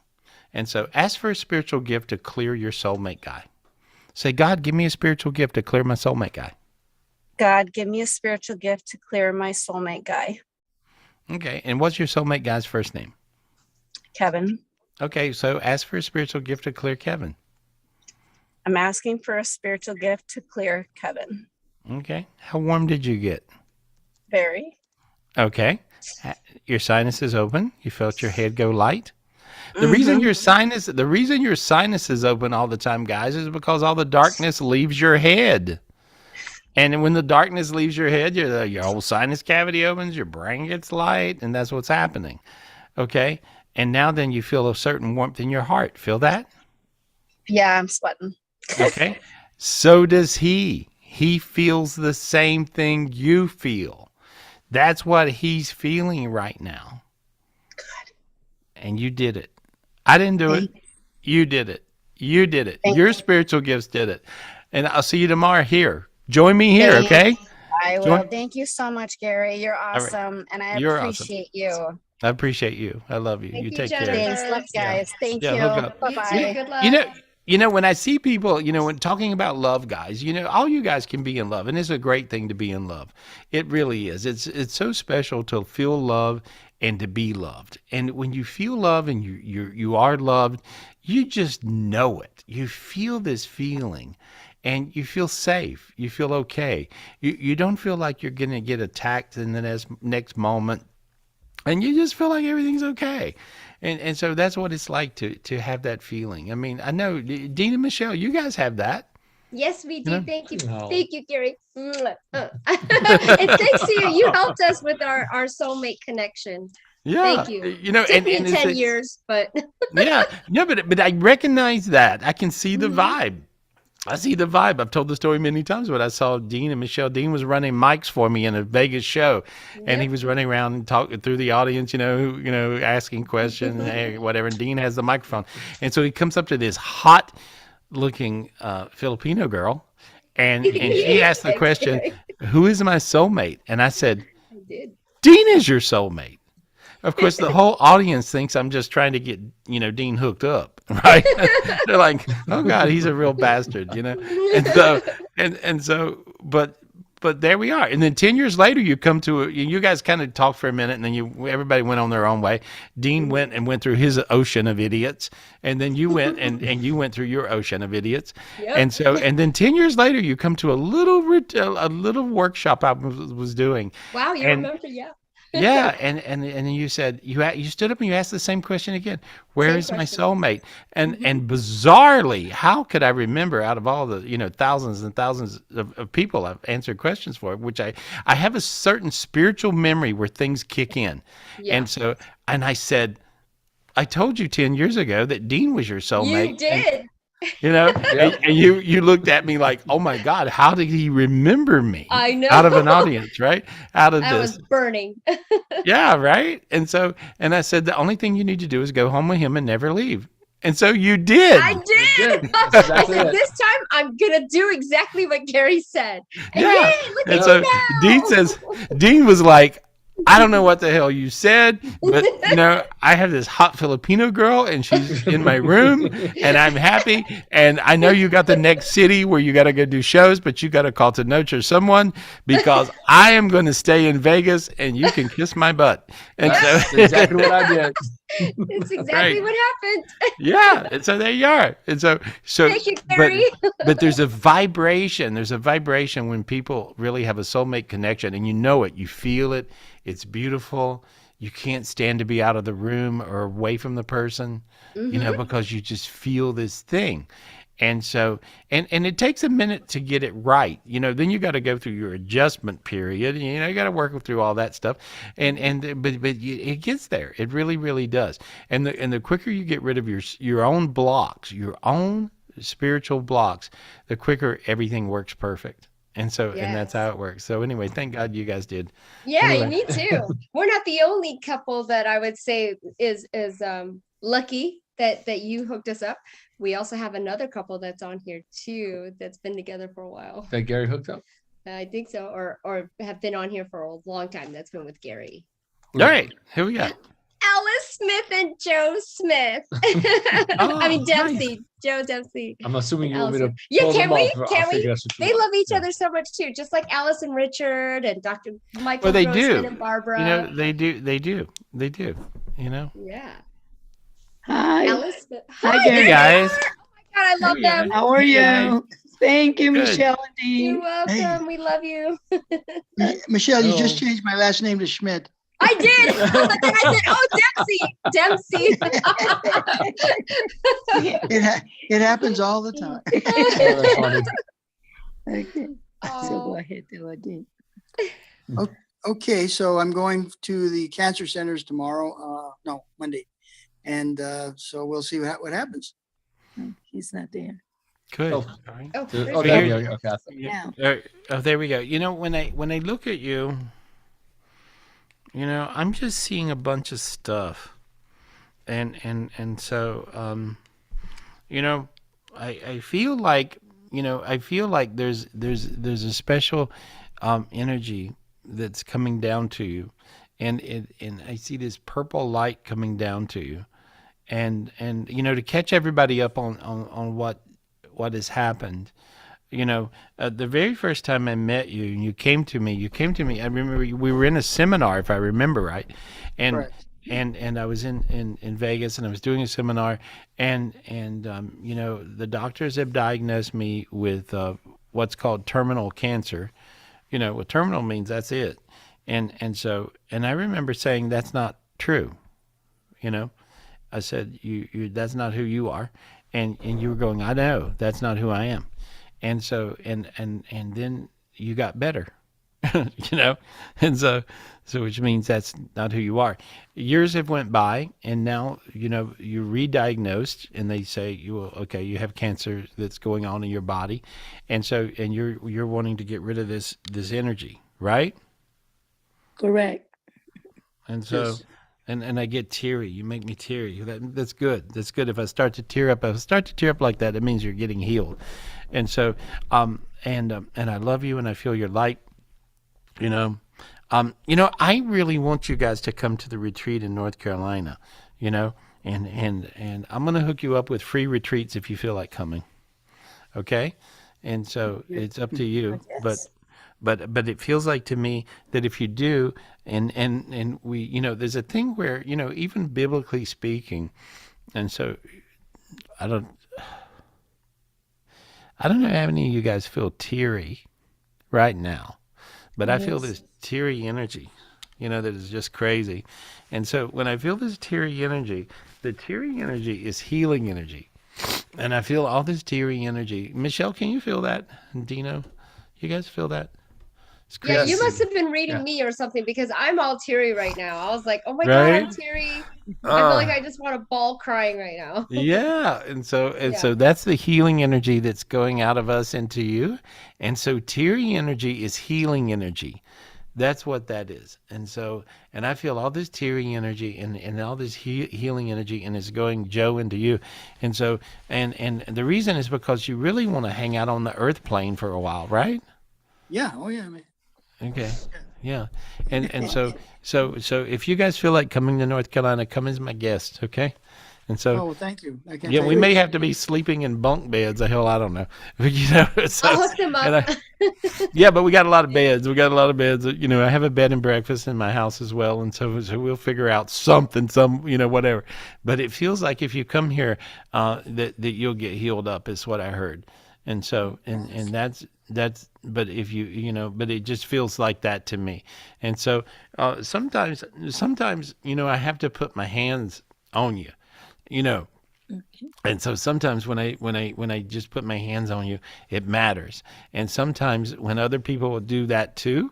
And so ask for a spiritual gift to clear your soulmate guy. Say, God, give me a spiritual gift to clear my soulmate guy. God, give me a spiritual gift to clear my soulmate guy. Okay. And what's your soulmate guy's first name? Kevin. Okay. So ask for a spiritual gift to clear Kevin. I'm asking for a spiritual gift to clear Kevin. Okay. How warm did you get? Very. Okay. Your sinus is open. You felt your head go light. The reason your sinus is open all the time, guys, is because all the darkness leaves your head. And when the darkness leaves your head, your whole sinus cavity opens, your brain gets light, and that's what's happening. Okay? And now then you feel a certain warmth in your heart. Feel that? Yeah, I'm sweating. Okay. So does he. He feels the same thing you feel. That's what he's feeling right now. Good. And you did it. I didn't do it. You did it. You did it. Your spiritual gifts did it. And I'll see you tomorrow here. Join me here, okay? I will. Thank you so much, Gary. You're awesome. Right. And I appreciate you. I appreciate you. I love you. You take care. Thanks, love, guys. Thank you. Bye-bye. Good luck. When I see people, when talking about love, guys, all you guys can be in love, and it's a great thing to be in love. It really is. It's so special to feel love and to be loved. And when you feel love and you are loved, you just know it. You feel this feeling. And you feel safe. You feel okay. You don't feel like you're going to get attacked in the next moment. And you just feel like everything's okay. And so that's what it's like to have that feeling. I mean, I know, Dean and Michelle, you guys have that. Yes, we do. Thank you. Thank you, Gary. And thanks to you. You helped us with our soulmate connection. Yeah. Thank you. It took me 10 years, but. but I recognize that. I can see the vibe. I see the vibe. I've told the story many times, but I saw Dean and Michelle. Dean was running mics for me in a Vegas show, and he was running around and talking through the audience, asking questions, and whatever. And Dean has the microphone, and so he comes up to this hot-looking Filipino girl, and she asked the question, "Who is my soulmate?" And I said, "Dean is your soulmate." Of course, the whole audience thinks I'm just trying to get, Dean hooked up, right? They're like, "Oh God, he's a real bastard," And so, but but there we are. And then 10 years later, you come to you guys kind of talk for a minute, and then everybody went on their own way. Dean went through his ocean of idiots, and then you went and you went through your ocean of idiots. Yep. And then 10 years later, you come to a little workshop I was doing. Wow, you And- remember? Yeah. Yeah, and then you said you stood up and you asked the same question again. Where Same is my question. soulmate? And bizarrely, how could I remember out of all the thousands and thousands of people I've answered questions for, which I have a certain spiritual memory where things kick in, Yeah. and I said, I told you 10 years ago that Dean was your soulmate. You did. And you looked at me like, oh my God, how did he remember me? I know. Out of an audience, right? Out of I this. was burning. Yeah, right. And I said, the only thing you need to do is go home with him and never leave. And so you did. I did. That's I exactly said, it. this time I'm gonna do exactly what Gary said. And Yeah. yay, look And at so you now. Dean was like, I don't know what the hell you said, but I have this hot Filipino girl and she's in my room and I'm happy. And I know you got the next city where you got to go do shows, but you got to call to nurture someone because I am going to stay in Vegas and you can kiss my butt. And That's so exactly what I did. It's exactly Right. what happened. yeah. And so there you are. And so Thank you, Gary. but there's a vibration. There's a vibration when people really have a soulmate connection and you know it, you feel it. It's beautiful. You can't stand to be out of the room or away from the person, because you just feel this thing. And so, and it takes a minute to get it right. Then you got to go through your adjustment period. You got to work through all that stuff. But it gets there. It really, really does. And the quicker you get rid of your own blocks, your own spiritual blocks, the quicker everything works perfect. And so, and that's how it works. So anyway, thank God you guys did. Yeah, Anyway. me too. We're not the only couple that I would say is lucky that you hooked us up. We also have another couple that's on here too that's been together for a while. That Gary hooked up. I think so, or have been on here for a long time. That's been with Gary. All right, here we go. Alice Smith and Joe Smith. I mean Dempsey, Joe Dempsey. I'm assuming you want me to. Yeah, pull can them we? off, or I'll Can we? figure out what you They want. love each other so much too, just like Alice and Richard and Dr. Michael Well, they Grossman do. and Barbara. They do. Yeah. Hi. Alice. Hi, Gary. guys. Oh my God, I love them. How are you? Thank you, Good. Michelle and Dean. You're welcome. We love you. Michelle, you just Hello. changed my last name to Schmidt. I did. Then I said, oh, Dempsey. It happens all the time. Oh, that's funny. Okay. So Oh. go ahead, do it, Dean. Okay, so I'm going to the cancer centers tomorrow. No, Monday, and so we'll see what happens. He's not there. Good. Oh. All right. Oh, Oh, there we go. Okay. Yeah. Oh, there we go. When I look at you, I'm just seeing a bunch of stuff, and so I feel like there's a special energy that's coming down to you, and I see this purple light coming down to you, and to catch everybody up on what has happened. The very first time I met you and you came to me, I remember we were in a seminar, if I remember right. And, Correct. and I was in Vegas and I was doing a seminar and the doctors have diagnosed me with, what's called terminal cancer. What terminal means, that's it. And I remember saying, that's not true. I said, you that's not who you are. And you were going, I know, that's not who I am. And so, and then you got better, and so which means that's not who you are. Years have went by, and now, you're re-diagnosed, and they say you have cancer that's going on in your body. And so, and you're wanting to get rid of this energy, right? Correct. And so, Yes. and I get teary. You make me teary. That's good. That's good. If I start to tear up like that, it means you're getting healed. And so, and I love you, and I feel your light. I really want you guys to come to the retreat in North Carolina. And I'm gonna hook you up with free retreats if you feel like coming. Okay, and so it's up to you. but it feels like to me that if you do, and we, you know, there's a thing where, you know, even biblically speaking, and so I don't know how many of you guys feel teary right now, but I feel this teary energy, you know, that is just crazy. And so when I feel this teary energy, the teary energy is healing energy. And I feel all this teary energy. Michelle, can you feel that? And Dino, you guys feel that? It's Yeah, crazy. you must have been reading Yeah. me or something, because I'm all teary right now. I was like, oh my God, Right? I'm teary. I feel like I just want to bawl crying right now. Yeah, and so Yeah. that's the healing energy that's going out of us into you. And so teary energy is healing energy. That's what that is. And so, and I feel all this teary energy and all this healing energy, and it's going, Joe, into you. And so, and the reason is because you really want to hang out on the earth plane for a while, right? Yeah. Oh yeah, man. Okay. Yeah. And so if you guys feel like coming to North Carolina, come as my guest, okay? And so, Oh, well, thank you. I can't yeah, tell we you. may have to be sleeping in bunk beds. The hell, I don't know. But, you know, so, I'll hook them up. yeah, but we got a lot of beds. We got a lot of beds. You know, I have a bed and breakfast in my house as well, and so we'll figure out something, you know, whatever. But it feels like if you come here, that you'll get healed up, is what I heard. And so, and that's. But if you know, but it just feels like that to me. And so, sometimes, you know, I have to put my hands on you, you know. And so sometimes when I just put my hands on you, it matters. And sometimes when other people will do that too,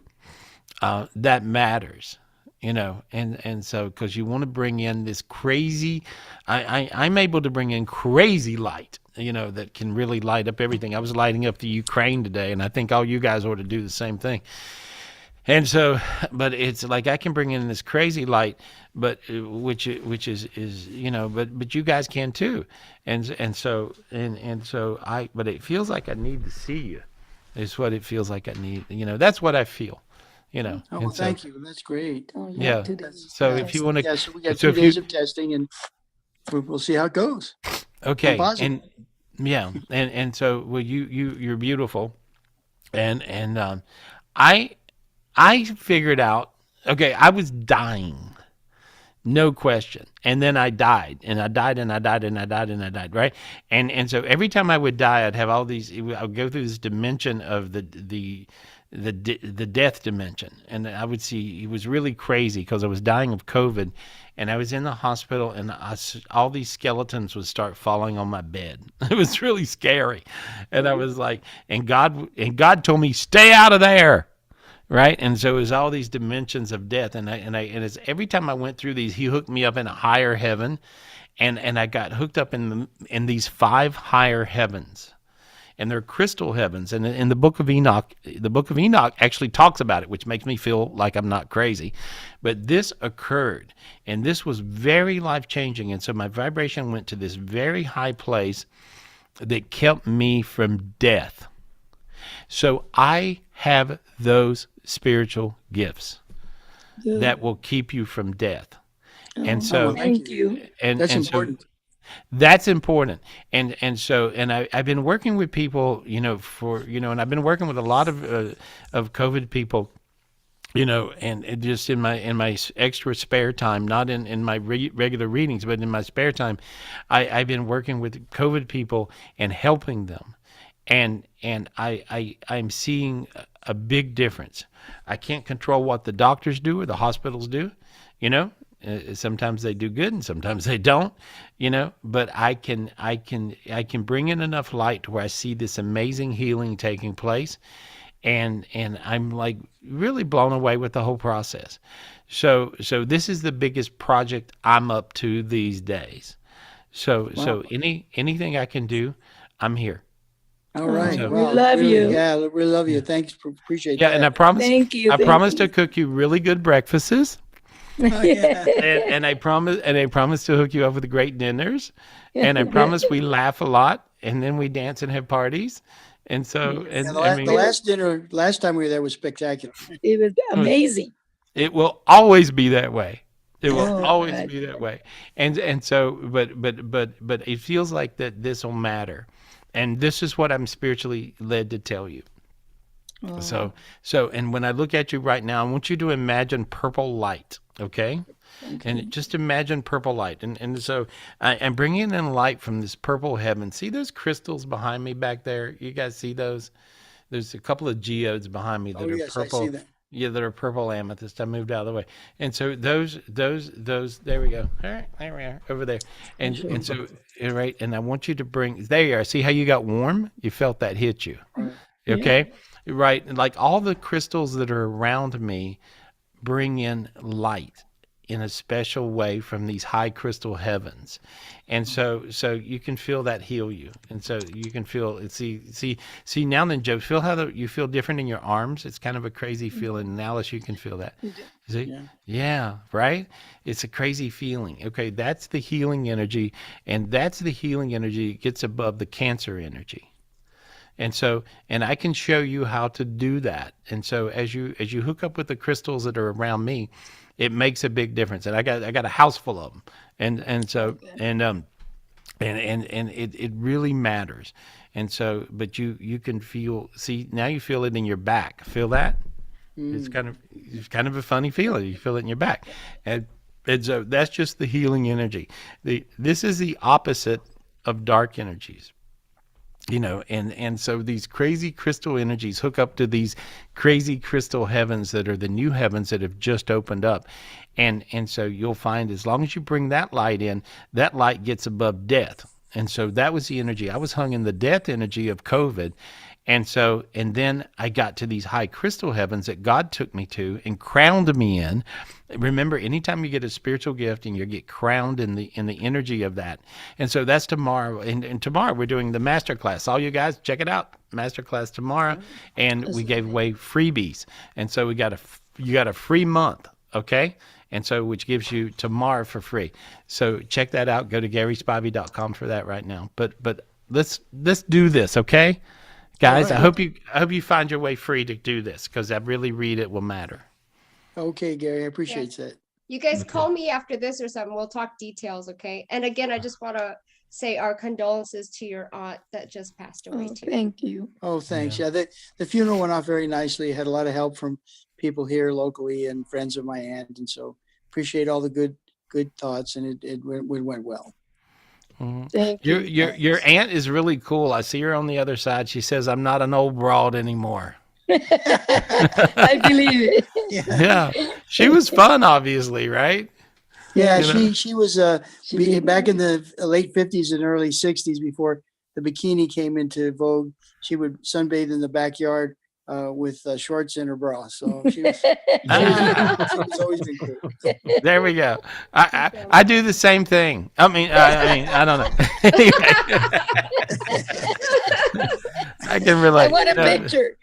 that matters, you know. And so, because you want to bring in this crazy, I'm able to bring in crazy light, you know, that can really light up everything. I was lighting up the Ukraine today, and I think all you guys ought to do the same thing. And so, but it's like I can bring in this crazy light, but which is you know, but you guys can too, and so but it feels like I need to see you, is what it feels like I need. You know, that's what I feel. You know. Oh, and well, so, thank you. That's great. yeah. So if you want to, Yeah, so we got so 2 days of testing, and we'll see how it goes. okay, I'm positive. and yeah, and so well, you're beautiful, and I figured out, okay, I was dying, no question. And then I died, and I died, and I died, and I died, and I died, right? And so every time I would die, I'd have all these, I would go through this dimension of the death dimension. And I would see, it was really crazy because I was dying of COVID, and I was in the hospital, and all these skeletons would start falling on my bed. It was really scary. And I was like, and God told me, stay out of there. Right. And so it was all these dimensions of death. And it's every time I went through these, he hooked me up in a higher heaven. And I got hooked up in these 5 higher heavens. And they're crystal heavens. And in the book of Enoch actually talks about it, which makes me feel like I'm not crazy. But this occurred, and this was very life-changing. And so my vibration went to this very high place that kept me from death. So I have those spiritual gifts that will keep you from death. And so, thank you. And That's and important. So that's important. And so, and I've been working with people, you know, and I've been working with a lot of COVID people, you know, and just in my extra spare time, not in my regular readings, but in my spare time, I've been working with COVID people and helping them. And I'm seeing a big difference. I can't control what the doctors do or the hospitals do, you know. Sometimes they do good and sometimes they don't, you know. But I can bring in enough light to where I see this amazing healing taking place, and I'm like really blown away with the whole process. So this is the biggest project I'm up to these days. So anything I can do, I'm here. All right. So- Well, We love really, you. Yeah, we love you. Thanks. Appreciate Yeah, that. and I promise. Thank you, I thank promise you. to cook you really good breakfasts, and I promise to hook you up with great dinners, and I promise we laugh a lot, and then we dance and have parties, and so And and the, I mean, the last dinner, last time we were there was spectacular. It was amazing. it will always be that way. It will Oh, always God. be that way, and so but it feels like that this will matter, and this is what I'm spiritually led to tell you. So, and when I look at you right now, I want you to imagine purple light, okay? And just imagine purple light. And so I'm bringing in light from this purple heaven. See those crystals behind me back there? You guys see those? There's a couple of geodes behind me that are yes, purple. I see that. Yeah, that are purple amethyst. I moved out of the way. And so those, there we go. All right, there we are, over there. And so, right, and I want you to bring, there you are. See how you got warm? You felt that hit you. Okay? Right. And like all the crystals that are around me bring in light in a special way from these high crystal heavens. And so you can feel that heal you. And so you can feel it. See now then, Joe, feel how you feel different in your arms. It's kind of a crazy feeling. Now you can feel that. See? Yeah, right? It's a crazy feeling. Okay, that's the healing energy. And that's the healing energy that gets above the cancer energy. And I can show you how to do that. And so as you hook up with the crystals that are around me, it makes a big difference. And I got a house full of them. It really matters. And so, but you can feel, see, now you feel it in your back. Feel that? It's kind of a funny feeling. You feel it in your back. And so that's just the healing energy. This is the opposite of dark energies. You know, and so these crazy crystal energies hook up to these crazy crystal heavens that are the new heavens that have just opened up. And so you'll find as long as you bring that light in, that light gets above death. And so that was the energy. I was hung in the death energy of COVID. And then I got to these high crystal heavens that God took me to and crowned me in. Remember, anytime you get a spiritual gift and you get crowned in the energy of that. And so that's tomorrow. And tomorrow we're doing the masterclass. All you guys, check it out. Masterclass tomorrow. And we gave away freebies. And so you got a free month, okay? And so which gives you tomorrow for free. So check that out. Go to GarySpivey.com for that right now. But let's do this, okay? Guys, right. I hope you find your way free to do this, because I really read it will matter. Okay, Gary, I appreciate that. You guys call me after this or something. We'll talk details, okay? And again, I just want to say our condolences to your aunt that just passed away too. Thank you. Oh, thanks. Yeah, the funeral went off very nicely. Had a lot of help from people here locally and friends of my aunt, and so appreciate all the good thoughts, and it went well. Thank you. Your aunt is really cool. I see her on the other side. She says, "I'm not an old broad anymore." I believe it. Yeah, she was fun, obviously, right? Yeah, she was back in the late 50s and early 60s, before the bikini came into vogue. She would sunbathe in the backyard with shorts in her bra. So she was, she's always been cool. There we go. I do the same thing. I mean, I don't know. I can relate. I want a picture.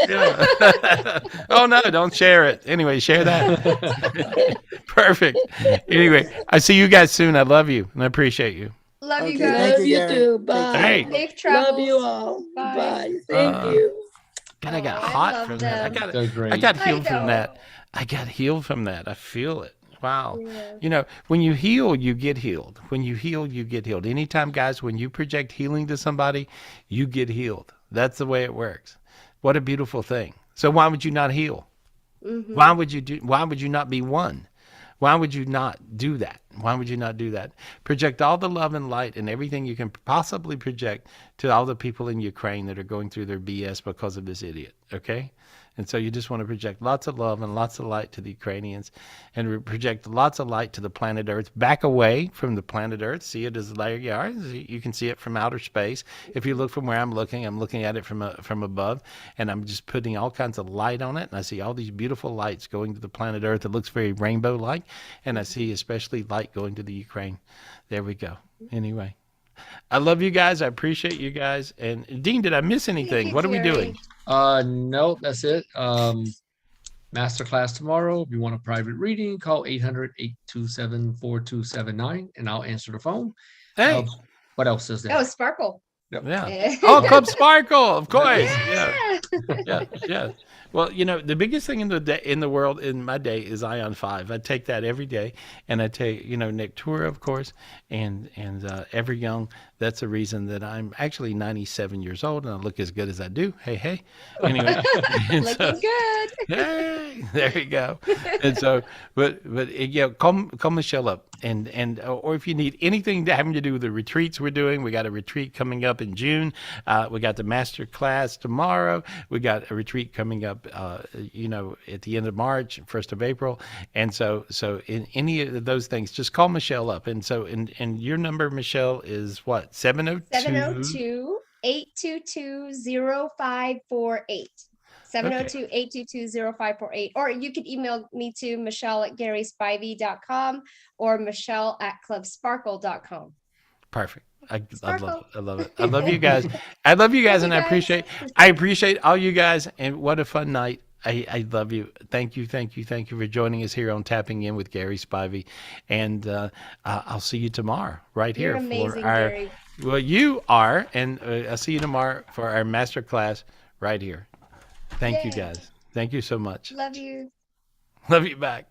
Yeah. Oh no, don't share it. Anyway, share that. Perfect. Anyway, I see you guys soon. I love you and I appreciate you. Love you guys. Love you too. Bye. Hey. Safe travels. Love you all. Bye. Bye. Thank you. God, I got hot from that. I got healed from that. I got healed from that. I feel it. Wow. Yeah. You know, when you heal, you get healed. When you heal, you get healed. Anytime, guys, when you project healing to somebody, you get healed. That's the way it works. What a beautiful thing. So why would you not heal? Mm-hmm. Why would you not be one? Why would you not do that? Why would you not do that? Project all the love and light and everything you can possibly project to all the people in Ukraine that are going through their BS because of this idiot, okay? And so you just want to project lots of love and lots of light to the Ukrainians, and project lots of light to the planet Earth. Back away from the planet Earth. See it as there you are. You can see it from outer space. If you look from where I'm looking at it from above, and I'm just putting all kinds of light on it. And I see all these beautiful lights going to the planet Earth. It looks very rainbow-like. And I see especially light going to the Ukraine. There we go. Anyway. I love you guys. I appreciate you guys. And Dean, did I miss anything? What are we doing? No, that's it. Masterclass tomorrow. If you want a private reading, call 800-827-4279 and I'll answer the phone. Hey. What else is there? Oh, Sparkle. Yep. Yeah. Oh, Club Sparkle, of course. Yeah. Yeah, yeah. Well, the biggest thing in the day, in the world in my day is Ion 5. I take that every day, and I take Nectura, of course, and Ever Young. That's the reason that I'm actually 97 years old and I look as good as I do. Hey, hey. Anyway, and so, Looking good. hey, there you go. And so, but call Michelle up, and or if you need anything having to do with the retreats we're doing, we got a retreat coming up in June. We got the master class tomorrow. We got a retreat coming up, at the end of March, 1st of April. And so in any of those things, just call Michelle up. And so, and your number, Michelle, is what? 702? 702-822-0548. 702-822-0548. Or you can email me to michelle@garyspivey.com or michelle@clubsparkle.com. Perfect. I love it. I love it. I love you guys. I love you guys, and I appreciate all you guys. And what a fun night. I love you. Thank you for joining us here on Tapping In with Gary Spivey. And I'll see you tomorrow right You're here amazing, for our. Gary. Well, you are, and I'll see you tomorrow for our master class right here. Thank you, guys. Thank you so much. Love you. Love you back.